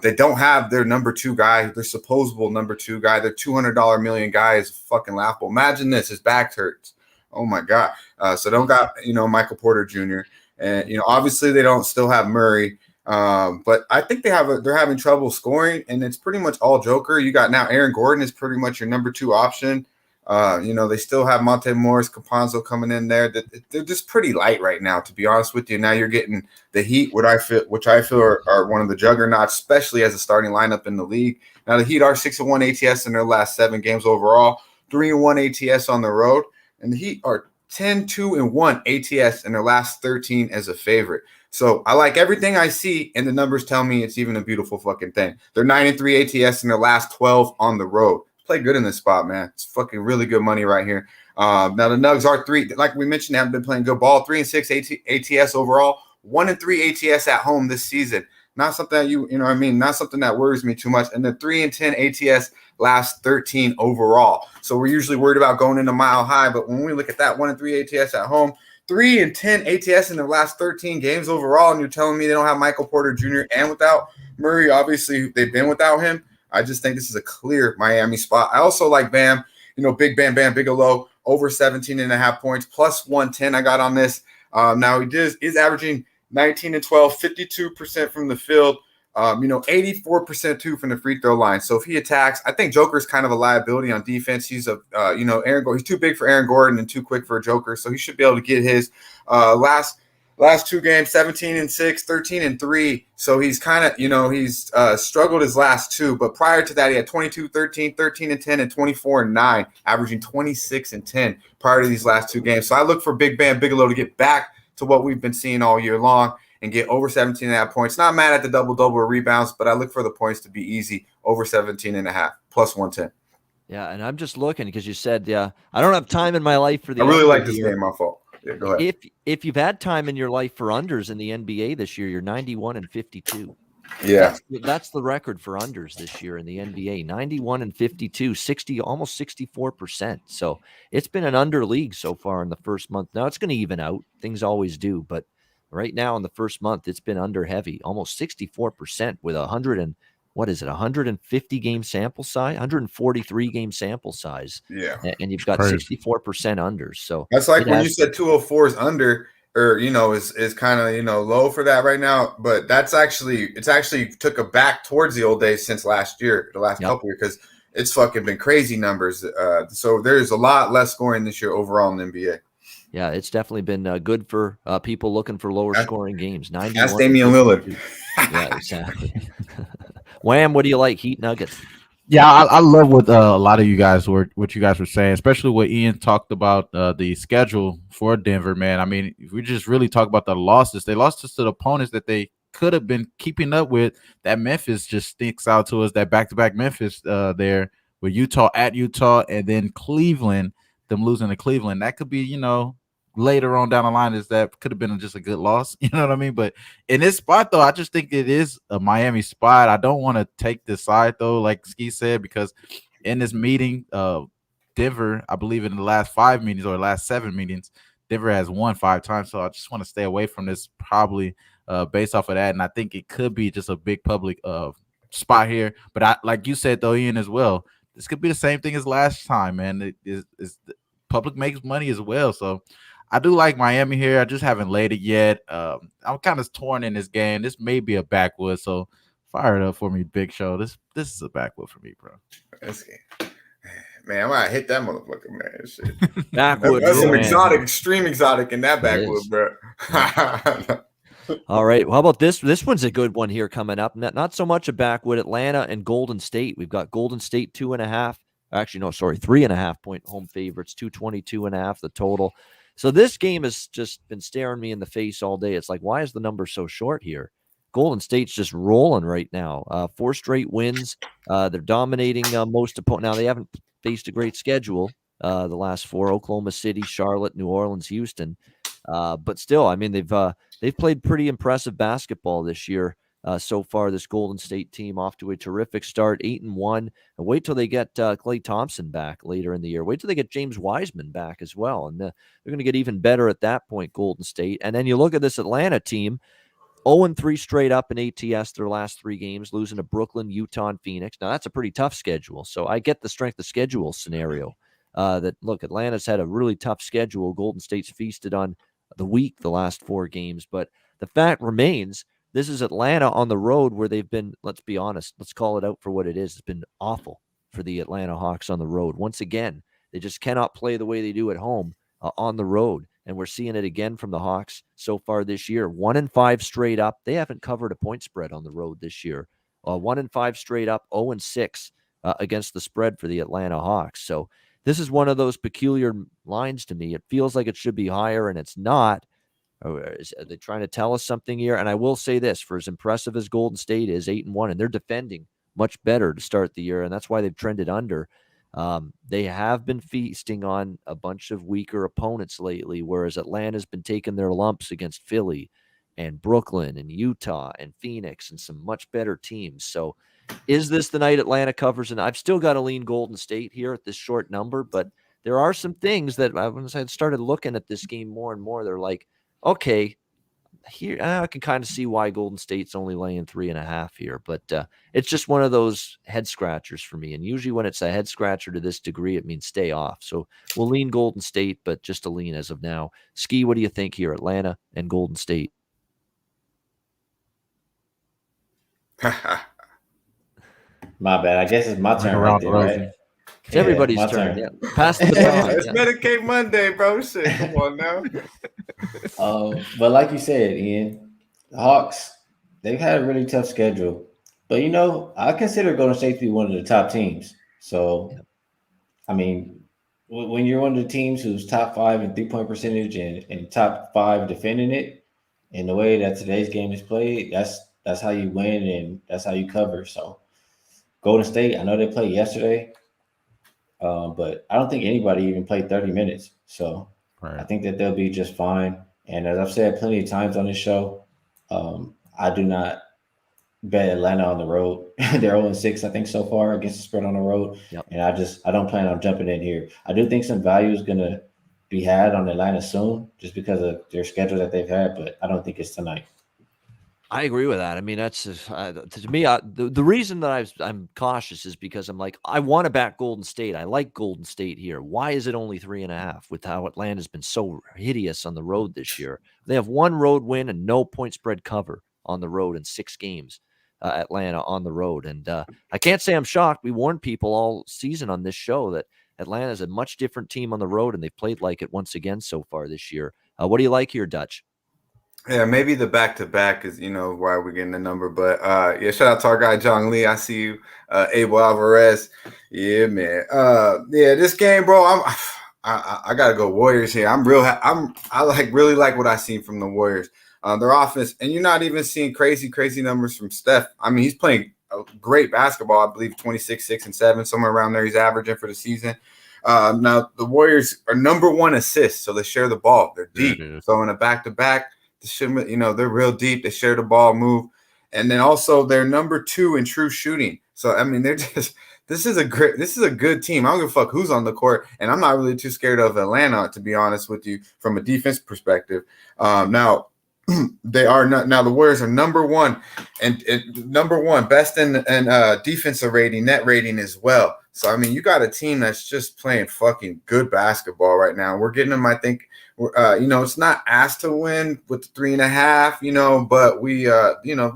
They don't have their number 2 guy, their supposable number 2 guy. Their $200 million guy is fucking laughable. Imagine this, his back hurts. Oh my God. So don't got, Michael Porter Jr. And, obviously they don't still have Murray. But I think they're having trouble scoring, and it's pretty much all Joker. You got now Aaron Gordon is pretty much your number 2 option. They still have Monte Morris, Caponzo coming in there. They're just pretty light right now, to be honest with you. Now you're getting the Heat, which I feel are one of the juggernauts, especially as a starting lineup in the league. Now the Heat are 6-1 ATS in their last 7 games overall, 3-1 ATS on the road, and the Heat are 10-2-1 ATS in their last 13 as a favorite. So I like everything I see, and the numbers tell me it's even a beautiful fucking thing. They're 9-3 ATS in their last 12 on the road. Play good in this spot, man. It's fucking really good money right here. Now the Nugs are 3, like we mentioned, they haven't been playing good ball. 3-6 ATS overall, 1-3 ATS at home this season. Not something that not something that worries me too much. And the 3-10 ATS last 13 overall. So we're usually worried about going into Mile High, but when we look at that 1-3 ATS at home, 3-10 ATS in the last 13 games overall, and you're telling me they don't have Michael Porter Jr. and without Murray, obviously they've been without him. I just think this is a clear Miami spot. I also like Bam, big Bam Bigelow, over 17.5 points, plus 110 I got on this. Now he is averaging 19 and 12, 52% from the field, 84% too from the free throw line. So if he attacks, I think Joker's kind of a liability on defense. He's Aaron Gordon. He's too big for Aaron Gordon and too quick for a Joker. So he should be able to get his last last 2 games, 17-6, 13-3. So he's kind of, he's struggled his last 2. But prior to that, he had 22-13, 13-10, and 24-9, averaging 26-10 prior to these last 2 games. So I look for Big Bam Bigelow to get back to what we've been seeing all year long and get over 17.5 points. Not mad at the double-double or rebounds, but I look for the points to be easy, over 17.5, plus 110. Yeah, and I'm just looking because you said, I don't have time in my life for the I really under like this here. game, my fault. Yeah, go ahead. If you've had time in your life for unders in the NBA this year, you're 91-52. Yeah. That's the record for unders this year in the NBA. 91-52, 60, almost 64%. So it's been an under league so far in the first month. Now it's going to even out. Things always do, but right now in the first month, it's been under heavy, almost 64% with 150 game sample size, 143 game sample size. Yeah. And you've got 64% unders. So that's like when you said 204 is under, or is kind of low for that right now. But it's actually took a back towards the old days since last year, the last couple years, because it's fucking been crazy numbers. So there's a lot less scoring this year overall in the NBA. Yeah, it's definitely been good for people looking for lower scoring games. That's Damian Lillard. Yeah, exactly. Wham, what do you like? Heat Nuggets. Yeah, I love what a lot of you guys were saying, especially what Ian talked about the schedule for Denver, man. I mean, if we just really talk about the losses, they lost to the opponents that they could have been keeping up with. That Memphis just sticks out to us, that back-to-back Memphis there with Utah at Utah and then Cleveland, them losing to Cleveland. That could be, later on down the line that could have been just a good loss. You know what I mean? But in this spot, though, I just think it is a Miami spot. I don't want to take this side, though, like Skee said, because in this meeting, Denver, I believe in the last 5 meetings or last 7 meetings, Denver has won 5 times. So I just want to stay away from this probably based off of that. And I think it could be just a big public spot here. But like you said, though, Ian, as well, this could be the same thing as last time, man. It is public makes money as well. So I do like Miami here. I just haven't laid it yet. I'm kind of torn in this game. This may be a backwood, so fire it up for me, Big Show. This is a backwood for me, bro. Man, I might hit that motherfucker, man. Shit. Backwood. That's some exotic, extreme exotic in that backwood, bro. All right. Well, how about this? This one's a good one here coming up. Not so much a backwood. Atlanta and Golden State. We've got Golden State 2.5. Actually, no, sorry, 3.5 point home favorites. 222.5 the total. So this game has just been staring me in the face all day. It's like, why is the number so short here? Golden State's just rolling right now. 4 straight wins. They're dominating most opponents. Now, they haven't faced a great schedule the last 4: Oklahoma City, Charlotte, New Orleans, Houston. But still, I mean, they've played pretty impressive basketball this year. So far, this Golden State team off to a terrific start, 8-1. And wait till they get Klay Thompson back later in the year. Wait till they get James Wiseman back as well. And they're going to get even better at that point, Golden State. And then you look at this Atlanta team, 0-3 straight up in ATS their last 3 games, losing to Brooklyn, Utah, and Phoenix. Now, that's a pretty tough schedule. So I get the strength of schedule scenario. Look, Atlanta's had a really tough schedule. Golden State's feasted on the weak the last 4 games. But the fact remains, this is Atlanta on the road where they've been, let's be honest, let's call it out for what it is. It's been awful for the Atlanta Hawks on the road. Once again, they just cannot play the way they do at home on the road. And we're seeing it again from the Hawks so far this year. 1-5 straight up. They haven't covered a point spread on the road this year. 1-5 straight up, 0-6 against the spread for the Atlanta Hawks. So this is one of those peculiar lines to me. It feels like it should be higher, and it's not. Are they trying to tell us something here? And I will say this, for as impressive as Golden State is, 8-1, and they're defending much better to start the year, and that's why they've trended under. They have been feasting on a bunch of weaker opponents lately, whereas Atlanta's been taking their lumps against Philly and Brooklyn and Utah and Phoenix and some much better teams. So is this the night Atlanta covers? And I've still got to lean Golden State here at this short number, but there are some things that once I started looking at this game more and more, they're like, okay, here I can kind of see why Golden State's only laying 3.5 here, but it's just one of those head scratchers for me. And usually when it's a head scratcher to this degree, it means stay off. So we'll lean Golden State, but just a lean as of now. Skee, what do you think here, Atlanta and Golden State? My bad. I guess it's my turn right there, right? It's everybody's my turn. turn. Yeah. Pass the baton. It's Yeah. Medicaid Monday, bro. Shit, come on now. But like you said, Ian, the Hawks, they've had a really tough schedule. But I consider Golden State to be one of the top teams. So, I mean, when you're one of the teams who's top 5 in 3-point percentage and top 5 defending it, in the way that today's game is played, that's how you win and that's how you cover. So, Golden State, I know they played yesterday, but I don't think anybody even played 30 minutes. So, I think that they'll be just fine. And as I've said plenty of times on this show, I do not bet Atlanta on the road. They're 0-6, I think, so far against the spread on the road. Yep. And I don't plan on jumping in here. I do think some value is going to be had on Atlanta soon just because of their schedule that they've had, but I don't think it's tonight. I agree with that. I mean, that's to me, the reason that I'm cautious is because I'm like, I want to back Golden State. I like Golden State here. Why is it only 3.5 with how Atlanta's been so hideous on the road this year? They have one road win and no point spread cover on the road in 6 games. Atlanta on the road. And I can't say I'm shocked. We warned people all season on this show that Atlanta is a much different team on the road, and they've played like it once again so far this year. What do you like here, Dutch? Yeah, maybe the back-to-back is, why we're getting the number. But, shout out to our guy, John Lee. I see you. Abel Alvarez. Yeah, man. This game, bro, I got to go Warriors here. I really like what I seen from the Warriors. Their offense, and you're not even seeing crazy numbers from Steph. I mean, he's playing great basketball. I believe 26, 6, and 7, somewhere around there. He's averaging for the season. Now, the Warriors are number 1 assists, so they share the ball. They're deep. So in a back-to-back, they're real deep. They share the ball, move, and then also they're number 2 in true shooting. So I mean, they're just this is a good team. I don't give a fuck who's on the court, and I'm not really too scared of Atlanta, to be honest with you, from a defense perspective. Now. They are not now. The Warriors are number 1 and number 1 best in defensive rating, net rating as well. So I mean, you got a team that's just playing fucking good basketball right now. We're getting them. I think, it's not asked to win with the 3.5. But we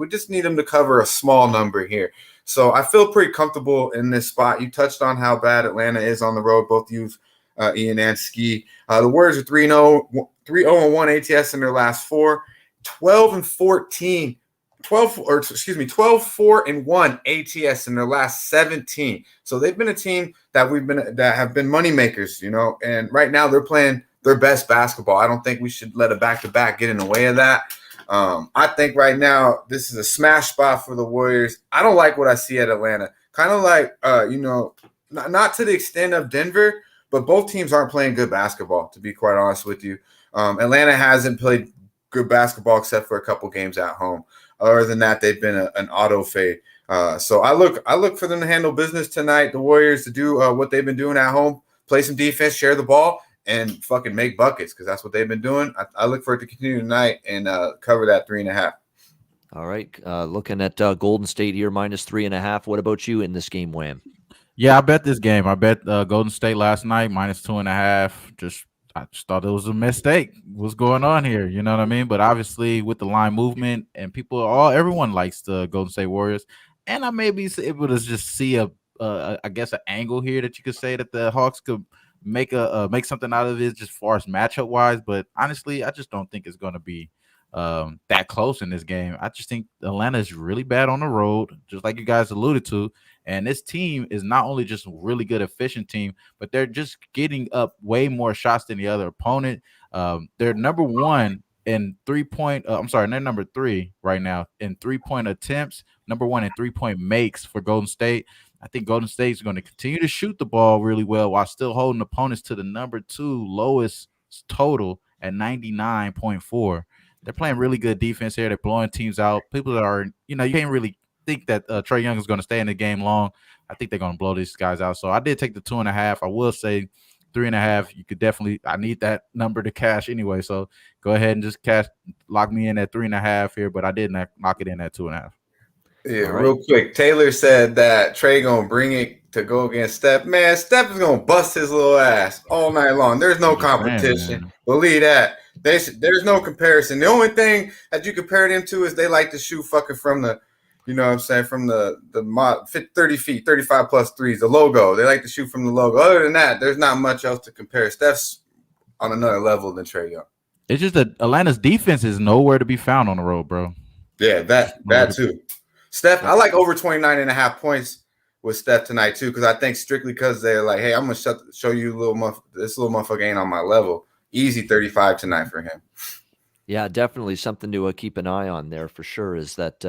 just need them to cover a small number here. So I feel pretty comfortable in this spot. You touched on how bad Atlanta is on the road. Both you, Ian and Skee. The Warriors are 3-0-1 ATS in their last 4. 12-4-1 ATS in their last 17. So they've been a team that have been money makers, and right now they're playing their best basketball. I don't think we should let a back-to-back get in the way of that. I think right now this is a smash spot for the Warriors. I don't like what I see at Atlanta. Kind of like, not to the extent of Denver, but both teams aren't playing good basketball, to be quite honest with you. Atlanta hasn't played good basketball except for a couple games at home. Other than that, they've been an auto fade. So I look for them to handle business tonight. The Warriors to do what they've been doing at home, play some defense, share the ball, and fucking make buckets, because that's what they've been doing. I look for it to continue tonight and cover that 3.5. All right, looking at Golden State here minus 3.5. What about you in this game, Wham? Yeah, I bet this game. I bet Golden State last night minus 2.5. I just thought it was a mistake. What's going on here? You know what I mean? But obviously, with the line movement and everyone likes the Golden State Warriors, and I may be able to just see an angle here that you could say that the Hawks could make something out of it, just far as matchup wise. But honestly, I just don't think it's going to be that close in this game. I just think Atlanta is really bad on the road, just like you guys alluded to. And this team is not only just a really good, efficient team, but they're just getting up way more shots than the other opponent. They're number 1 in 3-point. They're number 3 right now in 3-point attempts. Number 1 in 3-point makes for Golden State. I think Golden State is going to continue to shoot the ball really well while still holding opponents to the number 2 lowest total at 99.4. They're playing really good defense here. They're blowing teams out. People that are, you can't really think that Trae Young is going to stay in the game long. I think they're going to blow these guys out. So I did take the 2.5. I will say 3.5. You could definitely. I need that number to cash anyway. So go ahead and just lock me in at 3.5 here. But I did lock it in at 2.5. Yeah, right. Real quick. Taylor said that Trae gonna bring it to go against Steph. Man, Steph is gonna bust his little ass all night long. There's no competition. Believe that. There's no comparison. The only thing that you compare them to is they like to shoot fucking from the You know what I'm saying? From the 30 feet, 35 plus threes, the logo. They like to shoot from the logo. Other than that, there's not much else to compare. Steph's on another level than Trae Young. It's just that Atlanta's defense is nowhere to be found on the road, bro. Yeah, that too. Steph, I like over 29.5 points with Steph tonight too, because I think strictly because they're like, hey, I'm gonna show you this little motherfucker ain't on my level. Easy 35 tonight for him. Yeah, definitely something to keep an eye on there for sure. Is that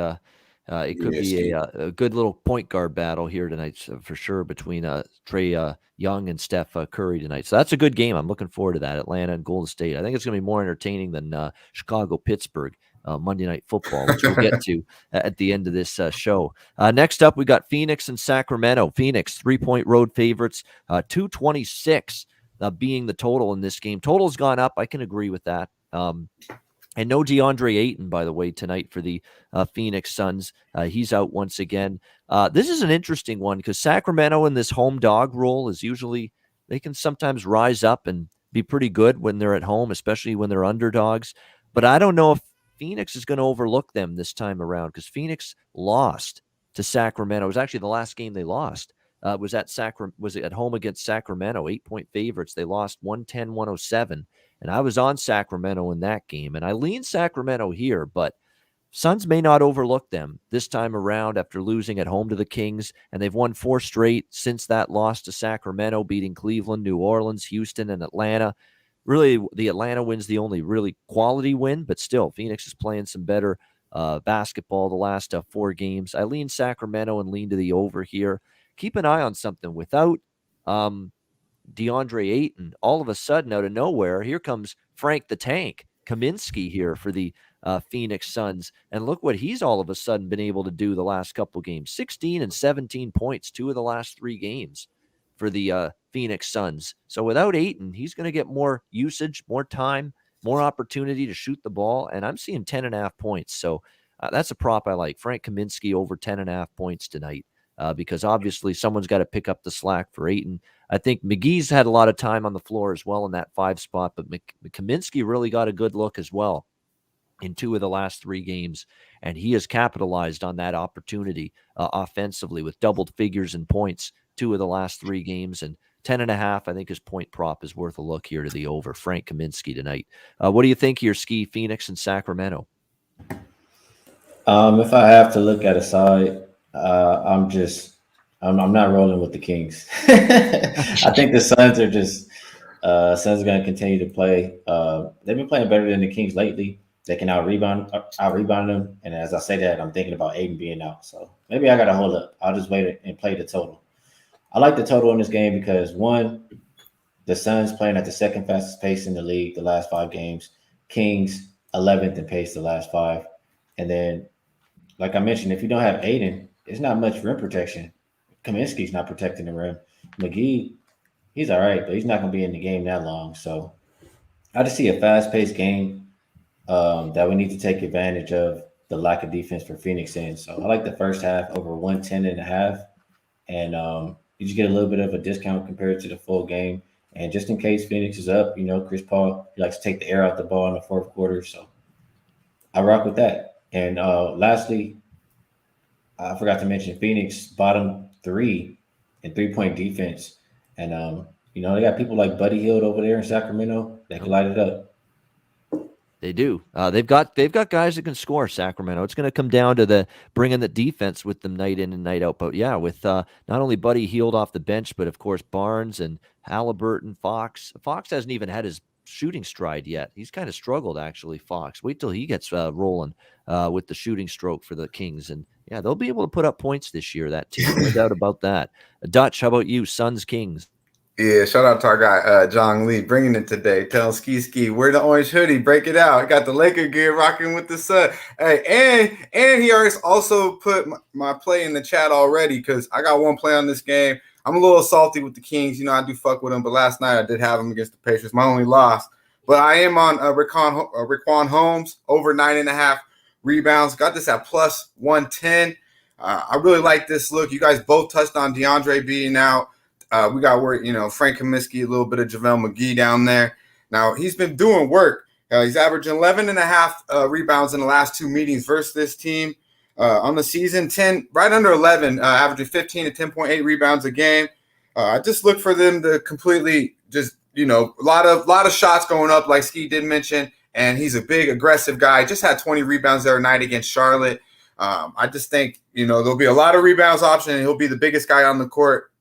it could be a good little point guard battle here tonight for sure between Trae Young and Steph Curry tonight. So that's a good game. I'm looking forward to that. Atlanta and Golden State. I think it's going to be more entertaining than Chicago-Pittsburgh Monday Night Football, which we'll get to at the end of this show. Next up, we got Phoenix and Sacramento. Phoenix, 3-point road favorites, 226 being the total in this game. Total's gone up. I can agree with that. And no DeAndre Ayton, by the way, tonight for the Phoenix Suns. He's out once again. This is an interesting one because Sacramento in this home dog role is usually, they can sometimes rise up and be pretty good when they're at home, especially when they're underdogs. But I don't know if Phoenix is going to overlook them this time around because Phoenix lost to Sacramento. It was actually the last game they lost. Was at home against Sacramento, 8-point favorites. They lost 110-107. And I was on Sacramento in that game, and I lean Sacramento here, but Suns may not overlook them this time around after losing at home to the Kings, and they've won 4 straight since that loss to Sacramento, beating Cleveland, New Orleans, Houston, and Atlanta. Really, the Atlanta win's the only really quality win, but still, Phoenix is playing some better basketball the last 4 games. I lean Sacramento and lean to the over here. Keep an eye on something. Without DeAndre Ayton, all of a sudden out of nowhere, here comes Frank the Tank Kaminsky here for the Phoenix Suns. And look what he's all of a sudden been able to do the last couple games. 16 and 17 points, 2 of the last 3 games for the Phoenix Suns. So without Ayton, he's going to get more usage, more time, more opportunity to shoot the ball. And I'm seeing 10.5 points. So that's a prop I like. Frank Kaminsky over 10.5 points tonight. Because obviously someone's got to pick up the slack for Ayton. I think McGee's had a lot of time on the floor as well in that 5 spot, but Kaminsky really got a good look as well in 2 of the last 3 games, and he has capitalized on that opportunity offensively with doubled figures in points 2 of the last 3 games, and 10.5, I think his point prop is worth a look here to the over. Frank Kaminsky tonight. What do you think here, Skee, Phoenix and Sacramento? If I have to look at a side, I'm not rolling with the Kings. I think the Suns are Suns are going to continue to play. They've been playing better than the Kings lately. They can out rebound them. And as I say that, I'm thinking about Ayton being out. So maybe I got to hold up. I'll just wait and play the total. I like the total in this game because, one, the Suns playing at the second fastest pace in the league the last 5 games. Kings 11th in pace the last 5. And then, like I mentioned, if you don't have Ayton, it's not much rim protection. Kaminsky's not protecting the rim. McGee, he's all right, but he's not going to be in the game that long. So I just see a fast-paced game that we need to take advantage of the lack of defense for Phoenix in. So I like the first half over 110.5. And you just get a little bit of a discount compared to the full game. And just in case Phoenix is up, Chris Paul, he likes to take the air out the ball in the 4th quarter. So I rock with that. And lastly, I forgot to mention Phoenix bottom 3 in 3-point defense. And, they got people like Buddy Hield over there in Sacramento that can light it up. They do. They've got guys that can score, Sacramento. It's going to come down to bringing the defense with them night in and night out. But, yeah, with not only Buddy Hield off the bench, but, of course, Barnes and Halliburton, Fox. Fox hasn't even had his shooting stride yet. He's kind of struggled, actually, Fox. Wait till he gets rolling with the shooting stroke for the Kings. And, yeah, they'll be able to put up points this year, that team. No doubt about that. Dutch, how about you? Suns, Kings. Yeah, shout out to our guy, John Lee, bringing it today. Tell Ski, wear the orange hoodie, break it out. Got the Laker gear rocking with the Sun. Hey, and he also put my play in the chat already because I got one play on this game. I'm a little salty with the Kings. I do fuck with them, but last night I did have them against the Pacers. My only loss. But I am on Riqon Holmes, over 9.5 rebounds. Got this at plus 110. I really like this look. You guys both touched on DeAndre being out. We got work, Frank Kaminsky, a little bit of JaVale McGee down there. Now, he's been doing work. He's averaging 11.5 rebounds in the last 2 meetings versus this team. On the season, 10, right under 11, averaging 15 to 10.8 rebounds a game. I just look for them to completely just, a lot of shots going up, like Skee did mention, and he's a big, aggressive guy. Just had 20 rebounds the other night against Charlotte. I just think, there'll be a lot of rebounds option, and he'll be the biggest guy on the court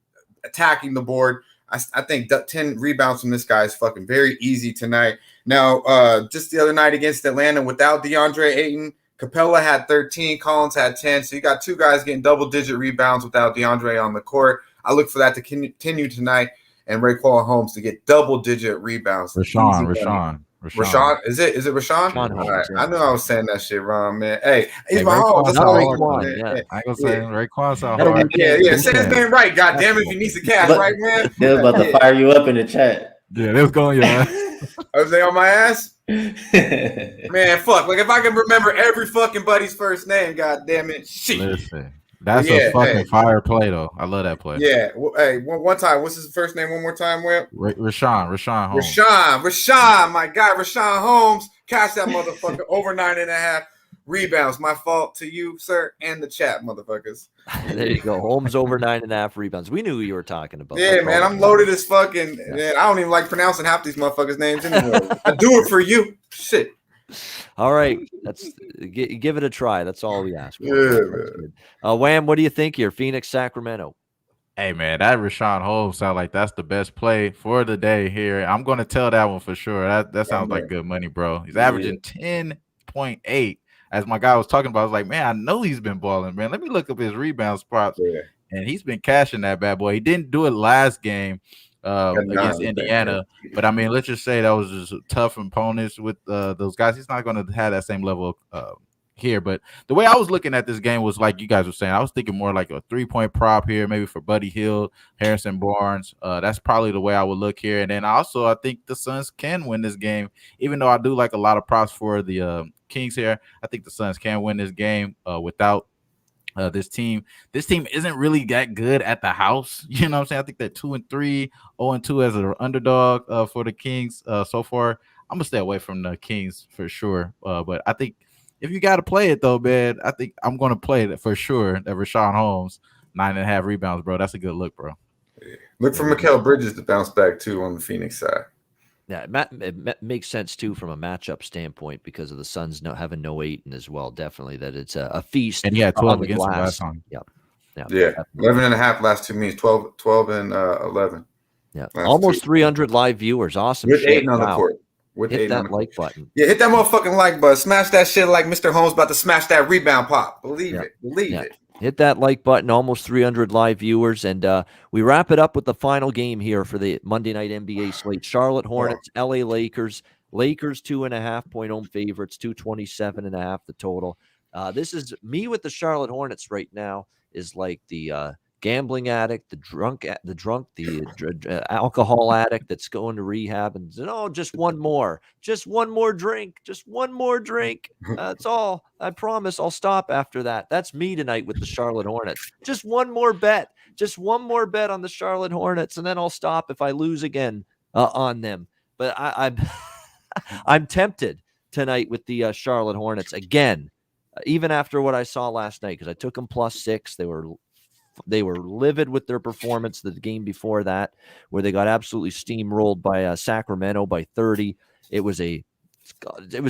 attacking the board. I think 10 rebounds from this guy is fucking very easy tonight. Now, just the other night against Atlanta without DeAndre Ayton, Capella had 13, Collins had 10. So you got two guys getting double-digit rebounds without DeAndre on the court. I look for that to continue tonight, and Raekwon Holmes to get double-digit rebounds. Rashawn. Is it Rashawn? Rashawn Holmes, right. yeah. I knew I was saying that shit wrong, man. Hey, he's my Raekwon, home. That's not all Raekwon, man. yeah. I ain't gonna say Raekwon so That'll hard. be- Yeah. Say his name right. God damn it, if he needs the cash, But- right, man? They was about to fire you up in the chat. Yeah, they was going, yeah. I was on my ass. Man, fuck. Like if I can remember every fucking buddy's first name, god damn it. Shit. Listen, that's Yeah, a fucking hey. fire play though. I love that play. Yeah. Hey, one time. What's his first name? One more time, Will. Rashawn Holmes. Rashawn, my guy, Rashawn Holmes. Catch that motherfucker over 9.5 rebounds. My fault to you, sir, and the chat, motherfuckers. There you go. Holmes over 9.5 rebounds. We knew who you were talking about. Yeah, man, I'm loaded as fucking. Man, I don't even like pronouncing half these motherfuckers' names anyway. I do it for you. Shit. All right, that's give it a try. That's all we ask for. Yeah, That's good. Wham, what do you think here? Phoenix, Sacramento. Hey man, that Rashawn Holmes sounds like that's the best play for the day here. I'm gonna tell that one for sure. That sounds like good money, bro. He's averaging 10.8. As my guy was talking about, I was like, man, I know he's been balling, man. Let me look up his rebound spots. Yeah. And he's been cashing that bad boy. He didn't do it last game against Indiana, but I mean, let's just say that was just tough opponents with those guys. He's not going to have that same level here. But the way I was looking at this game was like you guys were saying. I was thinking more like a 3-point prop here, maybe for Buddy Hield, Harrison Barnes. That's probably the way I would look here. And then also, I think the Suns can win this game, even though I do like a lot of props for the Kings here. I think the Suns can win this game without this team. This team isn't really that good at the house. You know what I'm saying? I think they're 2-3, 0-2 as an underdog for the Kings so far. I'm going to stay away from the Kings for sure. But I think if you got to play it, though, man, I think I'm going to play it for sure. That Rashawn Holmes, 9.5 rebounds, bro. That's a good look, bro. Look for Mikal Bridges to bounce back, too, on the Phoenix side. Yeah, it makes sense too from a matchup standpoint because of the Suns having no Ayton as well. Definitely that it's a feast. And he had 12 on the against him glass. last time. Yeah. 11.5 last 2 means 12 and 11. Yeah, Last almost 2. 300 live viewers. Awesome. With shit. 8 on the Wow. court. With Hit 8 on that the like button. Yeah, hit that motherfucking like button. Smash that shit like Mr. Holmes about to smash that rebound pop. Believe Yeah. it. Believe Yeah. it. Hit that like button. Almost 300 live viewers. And we wrap it up with the final game here for the Monday night NBA slate. Charlotte Hornets, LA Lakers. Lakers 2.5-point home favorites, 227.5 the total. This is me with the Charlotte Hornets right now is like the gambling addict, the alcohol addict that's going to rehab and said, "Oh, just one more drink. That's all. I promise I'll stop after that." That's me tonight with the Charlotte Hornets. Just one more bet on the Charlotte Hornets, and then I'll stop if I lose again on them. But I'm I'm tempted tonight with the Charlotte Hornets again, even after what I saw last night, because I took them +6. They were livid with their performance the game before that, where they got absolutely steamrolled by Sacramento by 30. It was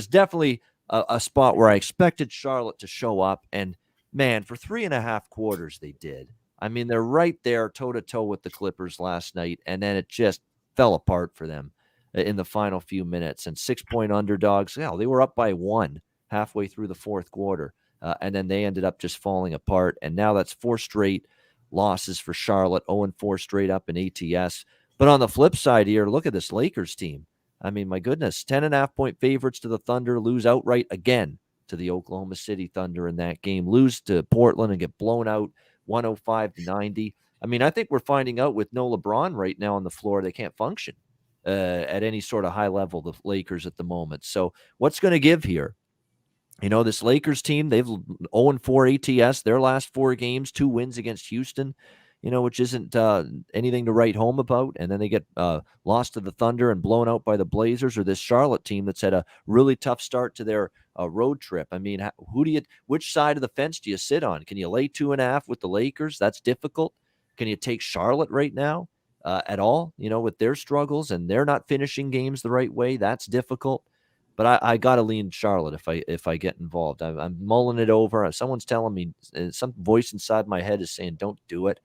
definitely a spot where I expected Charlotte to show up, and man, for 3.5 quarters they did. I mean, they're right there toe-to-toe with the Clippers last night, and then it just fell apart for them in the final few minutes. And 6-point underdogs, they were up by 1 halfway through the fourth quarter, and then they ended up just falling apart. And now that's 4 straight losses for Charlotte, 0-4 straight up in ATS. But on the flip side here, look at this Lakers team. I mean, my goodness, 10.5-point favorites to the Thunder, lose outright again to the Oklahoma City Thunder in that game, lose to Portland and get blown out 105-90. I mean, I think we're finding out with no LeBron right now on the floor, they can't function at any sort of high level, the Lakers at the moment. So what's going to give here? You know, this Lakers team, they've 0-4 ATS, their last 4 games, 2 wins against Houston. which isn't anything to write home about. And then they get lost to the Thunder and blown out by the Blazers, or this Charlotte team that's had a really tough start to their road trip. I mean, which side of the fence do you sit on? Can you lay 2.5 with the Lakers? That's difficult. Can you take Charlotte right now at all, with their struggles and they're not finishing games the right way? That's difficult. But I got to lean Charlotte if I get involved. I'm mulling it over. Someone's telling me, some voice inside my head is saying, don't do it,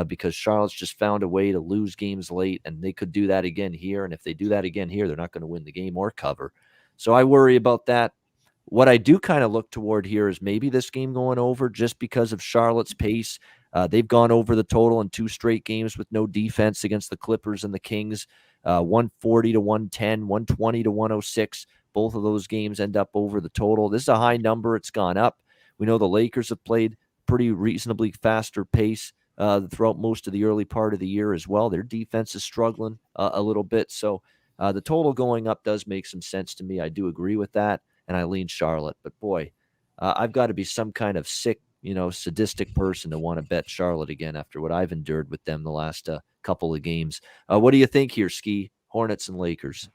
because Charlotte's just found a way to lose games late, and they could do that again here. And if they do that again here, they're not going to win the game or cover. So I worry about that. What I do kind of look toward here is maybe this game going over just because of Charlotte's pace. They've gone over the total in 2 straight games with no defense against the Clippers and the Kings, 140 to 110, 120 to 106. Both of those games end up over the total. This is a high number. It's gone up. We know the Lakers have played pretty reasonably faster pace throughout most of the early part of the year as well. Their defense is struggling a little bit. So the total going up does make some sense to me. I do agree with that, and I lean Charlotte. But, boy, I've got to be some kind of sick, sadistic person to want to bet Charlotte again after what I've endured with them the last couple of games. What do you think here, Skee? Hornets and Lakers.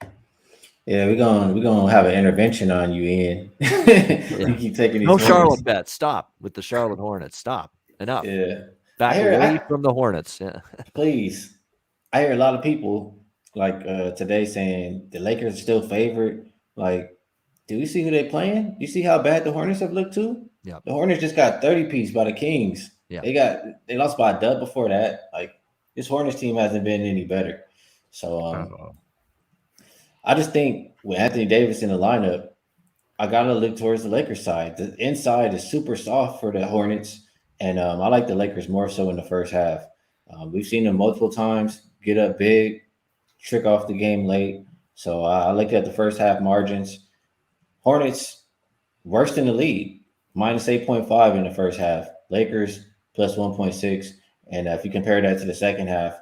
Yeah, we're gonna have an intervention on you, Ian. You keep taking these no Charlotte bets. Stop with the Charlotte Hornets. Stop. Enough. Yeah. Back away from the Hornets. Yeah. Please. I hear a lot of people like today saying the Lakers are still favored. Like, do we see who they're playing? You see how bad the Hornets have looked too? Yeah. The Hornets just got 30-piece by the Kings. Yeah. They lost by a dub before that. Like, this Hornets team hasn't been any better. So I just think with Anthony Davis in the lineup, I gotta look towards the Lakers side. The inside is super soft for the Hornets, and I like the Lakers more so in the first half. We've seen them multiple times get up big, trick off the game late. So I look at the first half margins. Hornets worst in the league, minus 8.5 in the first half. Lakers plus 1.6, and if you compare that to the second half,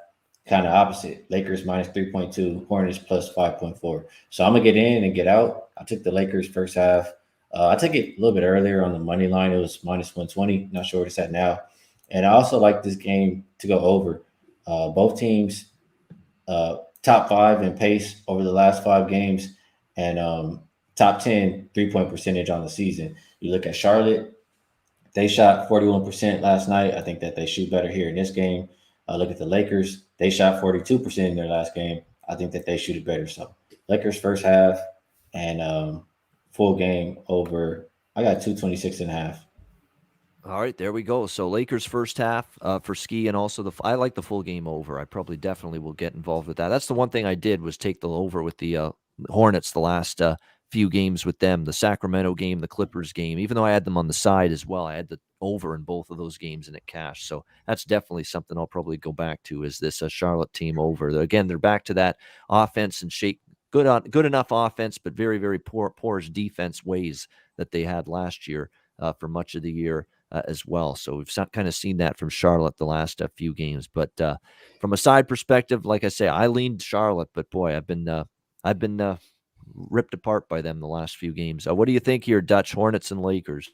kind of opposite. Lakers minus 3.2, Hornets plus 5.4. So I'm going to get in and get out. I took the Lakers first half. I took it a little bit earlier on the money line. It was minus 120. Not sure what it's at now. And I also like this game to go over. Both teams top 5 in pace over the last 5 games, and top 10 3-point percentage on the season. You look at Charlotte, they shot 41% last night. I think that they shoot better here in this game. Look at the Lakers. They shot 42% in their last game. I think that they shoot it better. So Lakers first half and full game over. I got 226.5. All right, there we go. So Lakers first half for Skee, and also I like the full game over. I probably definitely will get involved with that. That's the one thing I did was take the over with the Hornets the last few games with them, the Sacramento game, the Clippers game. Even though I had them on the side as well, I had the over in both of those games and it cashed. So that's definitely something I'll probably go back to, is this Charlotte team over. Again, they're back to that offense and good enough offense, but very, very porous defense ways that they had last year for much of the year as well. So we've kind of seen that from Charlotte the last few games. But from a side perspective, like I say, I leaned Charlotte, but boy, I've been ripped apart by them the last few games. What do you think here, Dutch? Hornets and Lakers?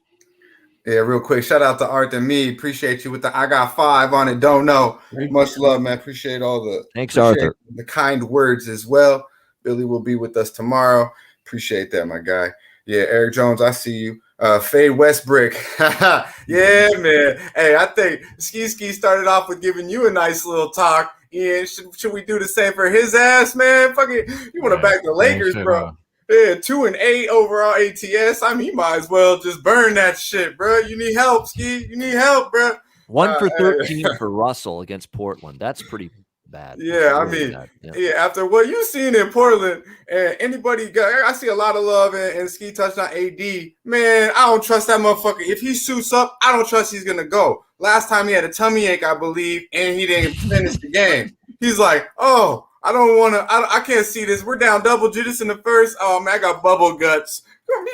Yeah, real quick, shout out to Art and me. Appreciate you with the I got 5 on it. Don't know. Much love, man. Appreciate all the thanks, Arthur. The kind words as well. Billy will be with us tomorrow. Appreciate that, my guy. Yeah, Eric Jones, I see you. Fade Westbrook. Yeah, man. Hey, I think Skee started off with giving you a nice little talk. Yeah, should we do the same for his ass, man? Fucking, you want to back the Lakers, bro? Yeah, 2-8 overall ATS. I mean, you might as well just burn that shit, bro. You need help, Skee. You need help, bro. 1 for 13 for Russell against Portland. That's pretty bad. Yeah, I mean, yeah. After what you've seen in Portland, and I see a lot of love, and Skee touched on AD. Man, I don't trust that motherfucker. If he suits up, I don't trust he's gonna go. Last time he had a tummy ache, I believe, and he didn't finish the game. He's like, oh, I can't see this. We're down double digits in the first. Oh man, I got bubble guts.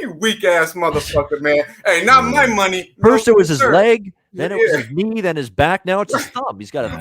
You weak ass motherfucker, man. Hey, not my money. First it was his leg, then it was his knee, then his back. Now it's his thumb. He's got a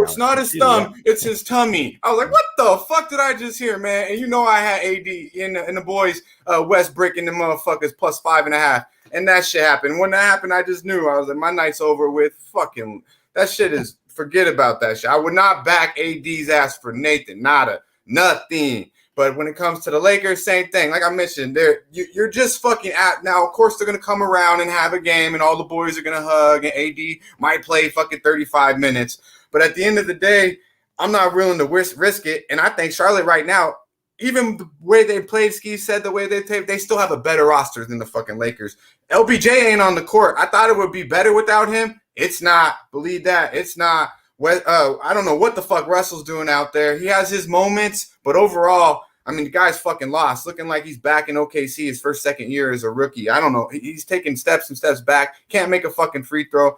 it's not his thumb, it's his tummy. I was like, what the fuck did I just hear, man? And I had AD in the boys Westbrook and the motherfuckers plus 5.5. And that shit happened. When that happened, I just knew. I was like, my night's over with. Fucking that shit is Forget about that shit. I would not back AD's ass for Nathan. Nada. Nothing. But when it comes to the Lakers, same thing. Like I mentioned, you're just fucking at now. Of course, they're gonna come around and have a game, and all the boys are gonna hug, and AD might play fucking 35 minutes. But at the end of the day, I'm not willing to risk it. And I think Charlotte right now, even the way they played, Skee said the way they played, they still have a better roster than the fucking Lakers. LBJ ain't on the court. I thought it would be better without him. It's not. Believe that. It's not. I don't know what the fuck Russell's doing out there. He has his moments, but overall, I mean, the guy's fucking lost. Looking like he's back in OKC his second year as a rookie. I don't know. He's taking steps and steps back. Can't make a fucking free throw.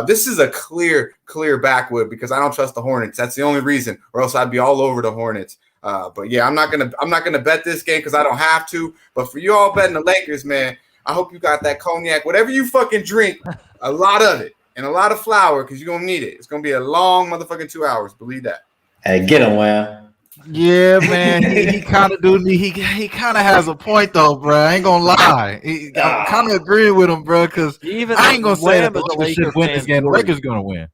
This is a clear backwood because I don't trust the Hornets. That's the only reason, or else I'd be all over the Hornets. But yeah, I'm not gonna bet this game because I don't have to. But for you all betting the Lakers, man, I hope you got that cognac, whatever you fucking drink, a lot of it. And a lot of flour because you're going to need it. It's going to be a long motherfucking 2 hours. Believe that. Hey, get him, Wham. Yeah, man. He kind of do. He kind of has a point, though, bro. I ain't going to lie. I'm kind of agreeing with him, bro, because I ain't going to say that the Lakers should win this game. The Lakers going to win.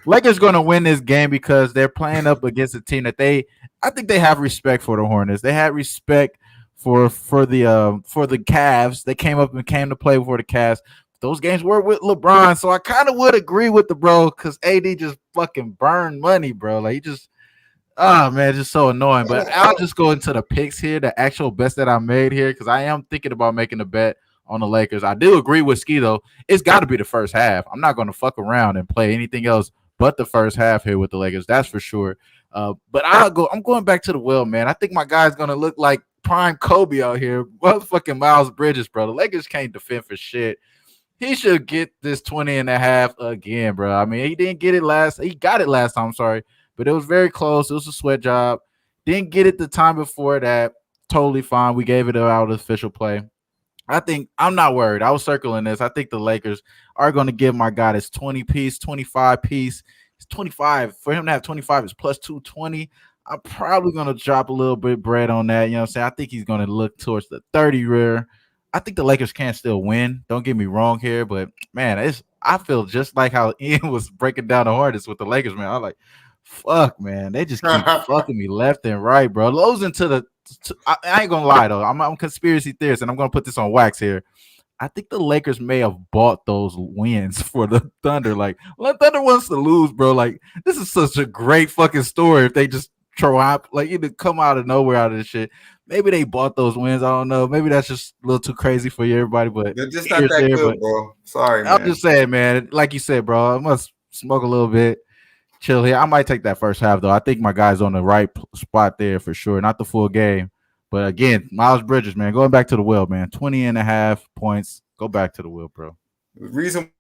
Lakers going to win this game because they're playing up against a team that I think they have respect for the Hornets. They had respect for the Cavs. They came to play for the Cavs. Those games were with LeBron, so I kind of would agree with the bro because AD just fucking burned money, bro. Like he just, man, just so annoying. But I'll just go into the picks here, the actual bets that I made here, because I am thinking about making a bet on the Lakers. I do agree with Skee though. It's got to be the first half. I'm not going to fuck around and play anything else but the first half here with the Lakers. That's for sure. But I'm going back to the well, man. I think my guy's going to look like prime Kobe out here. Motherfucking Miles Bridges, bro. The Lakers can't defend for shit. He should get this 20.5 again, bro. I mean, he didn't get it he got it last time, sorry, but it was very close. It was a sweat job. Didn't get it the time before that. Totally fine. We gave it out of official play. I'm not worried. I was circling this. I think the Lakers are going to give my guy this 20-piece, 25-piece. It's 25. For him to have 25 is plus 220. I'm probably going to drop a little bit bread on that. You know what I'm saying? I think he's going to look towards the 30 rear. I think the Lakers can still win. Don't get me wrong here, but man, I feel just like how Ian was breaking down the Hornets with the Lakers, man. I'm like, fuck, man, they just keep fucking me left and right, bro. Losing to I ain't gonna lie though. I'm a conspiracy theorist, and I'm gonna put this on wax here. I think the Lakers may have bought those wins for the Thunder. Like, well, Thunder wants to lose, bro. Like, this is such a great fucking story if they just throw out, like, either come out of nowhere out of this shit. Maybe they bought those wins. I don't know. Maybe that's just a little too crazy for you, everybody. But they're just not that good, bro. Sorry, man. I'm just saying, man. Like you said, bro, I must smoke a little bit. Chill here. I might take that first half, though. I think my guy's on the right spot there for sure. Not the full game. But again, Miles Bridges, man, going back to the well, man. 20.5 points. Go back to the well, bro. Reason.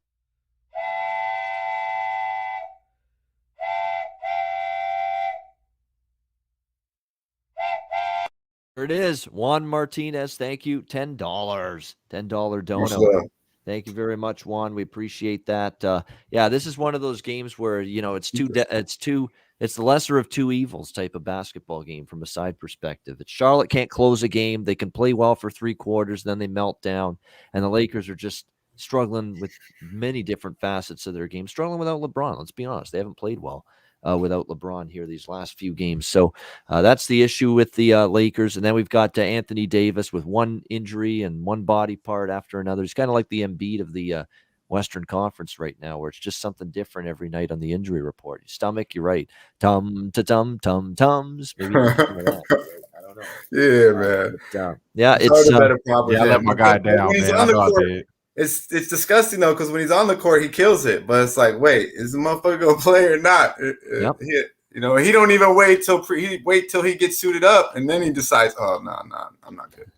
There it is. Juan Martinez, thank you. $10. $10 dono. Thank you very much, Juan. We appreciate that. Yeah, this is one of those games where, you know, it's the lesser of two evils type of basketball game from a side perspective. It's Charlotte can't close a game. They can play well for 3 quarters, then they melt down. And the Lakers are just struggling with many different facets of their game, struggling without LeBron. Let's be honest. They haven't played well without LeBron here these last few games. So that's the issue with the Lakers. And then we've got Anthony Davis with one injury and one body part after another. He's kind of like the Embiid of the Western Conference right now, where it's just something different every night on the injury report. His stomach, you're right. Tums. Maybe I don't know. Yeah, man. But, yeah, it's I let my guy down, man. It's disgusting though, because when he's on the court, he kills it. But it's like, wait, is the motherfucker gonna play or not? Yep. You know, he don't even wait till he gets suited up, and then he decides, oh no, I'm not good.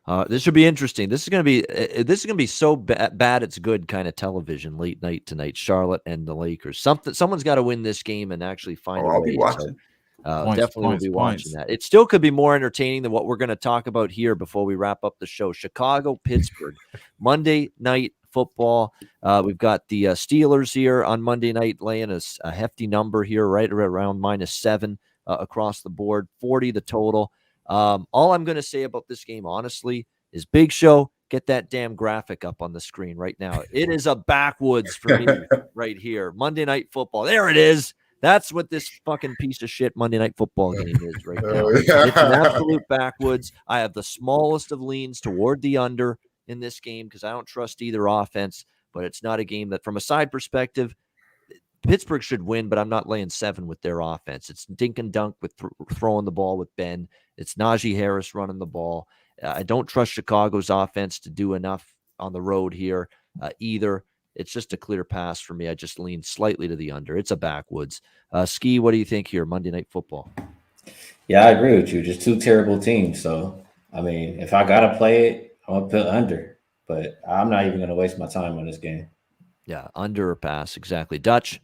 No. This should be interesting. This is gonna be so bad it's good kind of television late night tonight. Charlotte and the Lakers. Someone's got to win this game and actually find a way. I'll be watching. Definitely will be watching that. It still could be more entertaining than what we're going to talk about here before we wrap up the show. Chicago, Pittsburgh, Monday night football. We've got the Steelers here on Monday night laying a hefty number here, right around -7 across the board, 40 the total. All I'm going to say about this game, honestly, is Big Show. Get that damn graphic up on the screen right now. It is a backwoods for me right here. Monday Night Football. There it is. That's what this fucking piece of shit Monday Night Football game is right now. It's an absolute backwoods. I have the smallest of leans toward the under in this game because I don't trust either offense, but it's not a game that, from a side perspective, Pittsburgh should win, but I'm not laying 7 with their offense. It's dink and dunk with throwing the ball with Ben. It's Najee Harris running the ball. I don't trust Chicago's offense to do enough on the road here either. It's just a clear pass for me. I just lean slightly to the under. It's a backwoods. Skee, what do you think here, Monday Night Football? Yeah, I agree with you. Just two terrible teams. So, I mean, if I got to play it, I'm going to put under. But I'm not even going to waste my time on this game. Yeah, under or pass. Exactly. Dutch?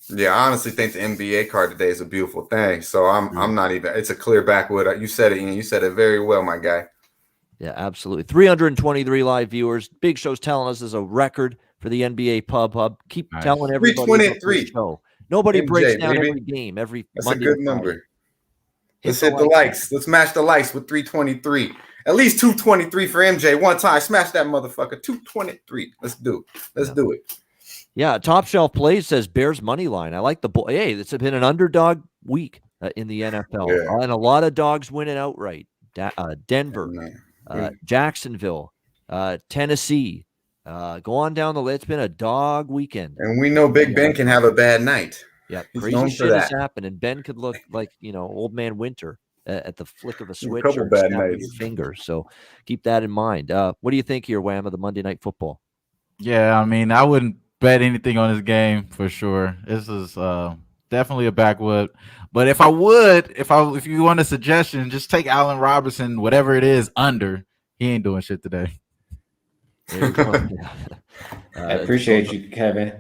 Yeah, I honestly think the NBA card today is a beautiful thing. So I'm not even. It's a clear backwood. You said it, Ian. You said it very well, my guy. Yeah, absolutely. 323 live viewers. Big Show's telling us there's a record for the NBA Pub Hub. Keep telling everybody about this show. Nobody breaks down every game every That's Monday. That's a good number. Let's hit the likes. Let's match the likes with 323. At least 223 for MJ one time. Smash that motherfucker. 223. Let's do it. Yeah, Top Shelf Plays says Bears money line. I like the boy. Hey, it's been an underdog week in the NFL, and a lot of dogs winning outright. Denver, Jacksonville, Tennessee. Go on down the list. It's been a dog weekend, and we know Big Ben can have a bad night. Yeah, crazy shit has happened, and Ben could look like old man Winter at the flick of a switch or snap of your finger. So keep that in mind. What do you think here, Wham, of the Monday Night Football? Yeah, I mean, I wouldn't bet anything on this game for sure. This is definitely a backwood. But if you want a suggestion, just take Allen Robinson, whatever it is, under. He ain't doing shit today. I appreciate you, Kevin.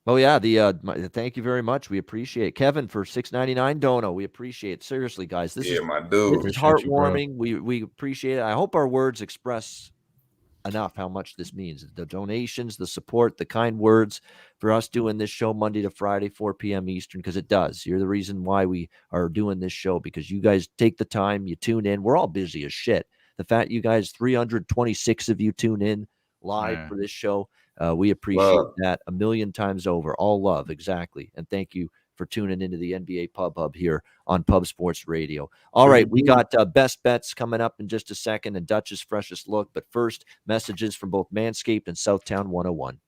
Oh yeah, thank you very much. We appreciate it. Kevin for $6.99 dono. We appreciate it. Seriously, guys. This is my dude. This is heartwarming. We appreciate it. I hope our words express enough how much this means. The donations, the support, the kind words for us doing this show Monday to Friday, 4 p.m. Eastern, because it does. You're the reason why we are doing this show, because you guys take the time, you tune in. We're all busy as shit. The fact you guys, 326 of you tune in live for this show, we appreciate that a million times over. All love, exactly. And thank you for tuning into the NBA Pub Hub here on Pub Sports Radio. All right, we got best bets coming up in just a second and Dutch's freshest look. But first, messages from both Manscaped and Southtown 101.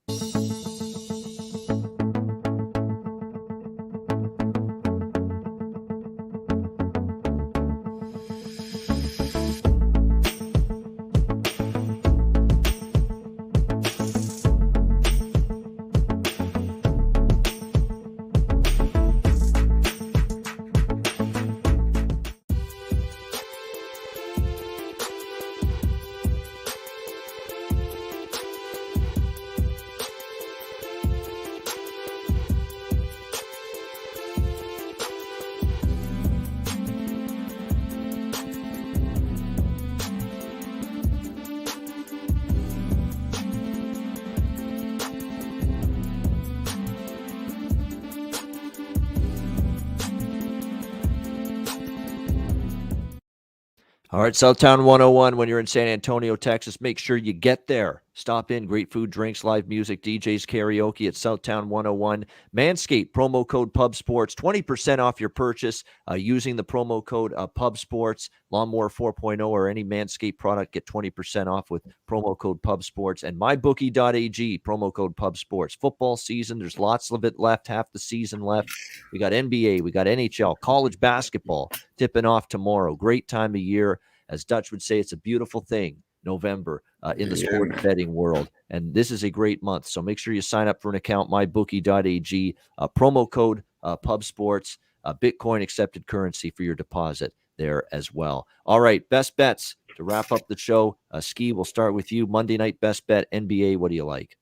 All right, Southtown 101, when you're in San Antonio, Texas, make sure you get there. Stop in, great food, drinks, live music, DJs, karaoke at Southtown 101. Manscaped, promo code PUBSPORTS, 20% off your purchase using the promo code PUBSPORTS. Lawnmower 4.0 or any Manscaped product, get 20% off with promo code PUBSPORTS. And mybookie.ag, promo code PUBSPORTS. Football season, there's lots of it left, half the season left. We got NBA, we got NHL, college basketball tipping off tomorrow. Great time of year. As Dutch would say, it's a beautiful thing, November, in the sports betting world. And this is a great month. So make sure you sign up for an account, mybookie.ag, promo code PUBSPORTS, Bitcoin accepted currency for your deposit there as well. All right, best bets to wrap up the show. Skee, we'll start with you. Monday night best bet, NBA, what do you like?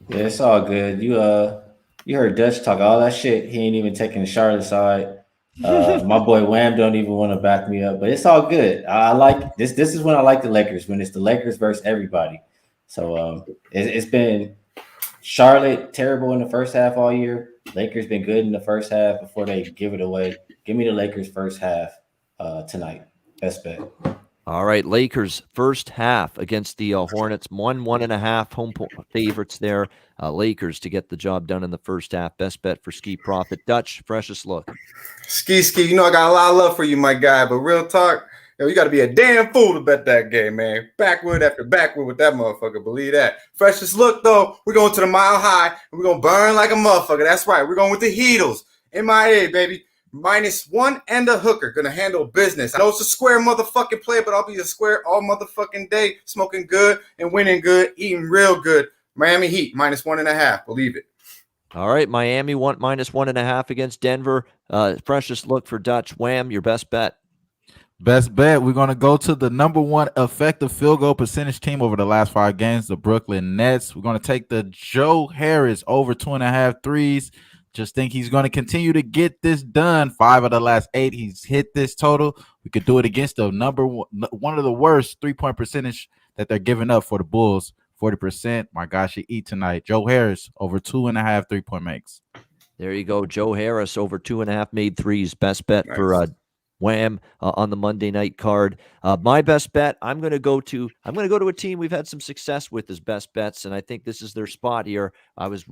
Yeah, it's all good. You heard Dutch talk all that shit. He ain't even taking the Charlotte side. My boy Wham don't even want to back me up, but it's all good. I like this. This is when I like the Lakers, when it's the Lakers versus everybody. So it's been Charlotte terrible in the first half all year. Lakers been good in the first half before they give it away. Give me the Lakers first half tonight. Best bet. All right, Lakers first half against the Hornets, 1.5 home favorites there. Lakers to get the job done in the first half. Best bet for Skee Profit. Dutch, freshest look. Skee, you know I got a lot of love for you, my guy, but real talk, you got to be a damn fool to bet that game, man. Backward after backward with that motherfucker. Believe that. Freshest look, though, we're going to the mile high, and we're going to burn like a motherfucker. That's right. We're going with the Heatles. MIA, baby. -1 and a hooker. Going to handle business. I know it's a square motherfucking play, but I'll be a square all motherfucking day, smoking good and winning good, eating real good. Miami Heat, -1.5. Believe it. All right, Miami -1.5 against Denver. Freshest look for Dutch. Wham, your best bet. Best bet, we're going to go to the number 1 effective field goal percentage team over the last 5 games, the Brooklyn Nets. We're going to take the Joe Harris over 2.5 threes. Just think he's going to continue to get this done. 5 of the last 8, he's hit this total. We could do it against the one of the worst 3-point percentage that they're giving up for the Bulls, 40%. My gosh, he eat tonight. Joe Harris over 2.5 3-point makes. There you go. Joe Harris over 2.5 made threes. Best bet for Wham on the Monday night card. My best bet, I'm going to go to a team we've had some success with as best bets, and I think this is their spot here.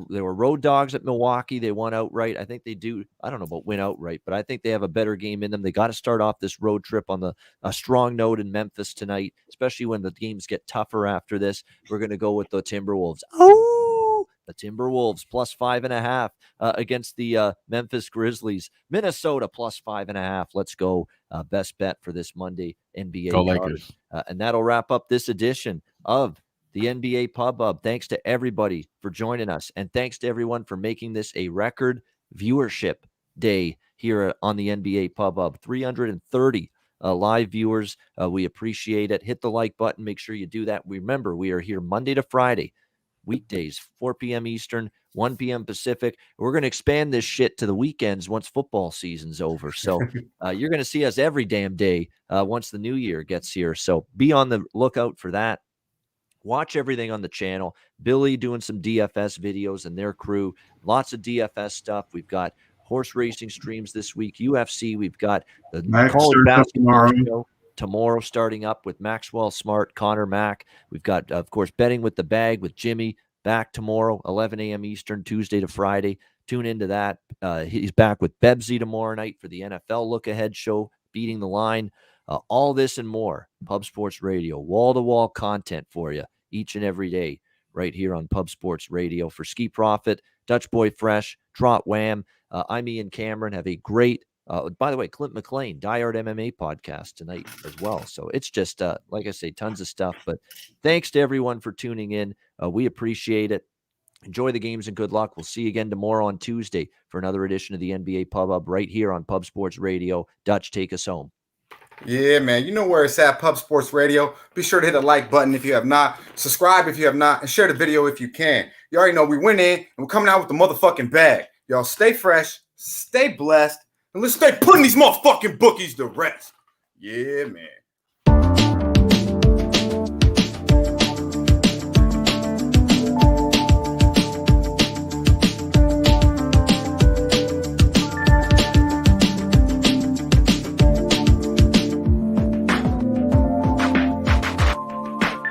They were road dogs at Milwaukee. They won outright. I think they do. I don't know about win outright, but I think they have a better game in them. They got to start off this road trip on a strong note in Memphis tonight, especially when the games get tougher after this. We're going to go with the Timberwolves. The Timberwolves +5.5 against the Memphis Grizzlies. Minnesota +5.5. Let's go. Best bet for this Monday NBA Go card. Lakers. And that'll wrap up this edition of the NBA Pub Hub. Thanks to everybody for joining us. And thanks to everyone for making this a record viewership day here on the NBA Pub Hub. 330 live viewers. We appreciate it. Hit the like button. Make sure you do that. Remember, we are here Monday to Friday. Weekdays, 4 p.m. Eastern, 1 p.m. Pacific. We're going to expand this shit to the weekends once football season's over. So you're going to see us every damn day once the new year gets here. So be on the lookout for that. Watch everything on the channel. Billy doing some DFS videos and their crew. Lots of DFS stuff. We've got horse racing streams this week, UFC. We've got the college basketball show tomorrow starting up with Maxwell Smart, Connor Mack. We've got, of course, Betting with the Bag with Jimmy back tomorrow, 11 a.m. Eastern, Tuesday to Friday. Tune into that. He's back with Bebsy tomorrow night for the NFL Look Ahead show, Beating the Line. All this and more. Pub Sports Radio, wall-to-wall content for you each and every day right here on Pub Sports Radio. For Skee Profit, Dutch Boy Fresh, Trot Wham, I'm Ian Cameron. Have a great by the way, Clint McLean, Die-Hard MMA podcast tonight as well. So it's just, like I say, tons of stuff. But thanks to everyone for tuning in. We appreciate it. Enjoy the games and good luck. We'll see you again tomorrow on Tuesday for another edition of the NBA Pub Hub right here on Pub Sports Radio. Dutch, take us home. Yeah, man. You know where it's at, Pub Sports Radio. Be sure to hit the like button if you have not. Subscribe if you have not. And share the video if you can. You already know we went in and we're coming out with the motherfucking bag. Y'all stay fresh, stay blessed. And let's stay putting these motherfucking bookies to rest. Yeah, man.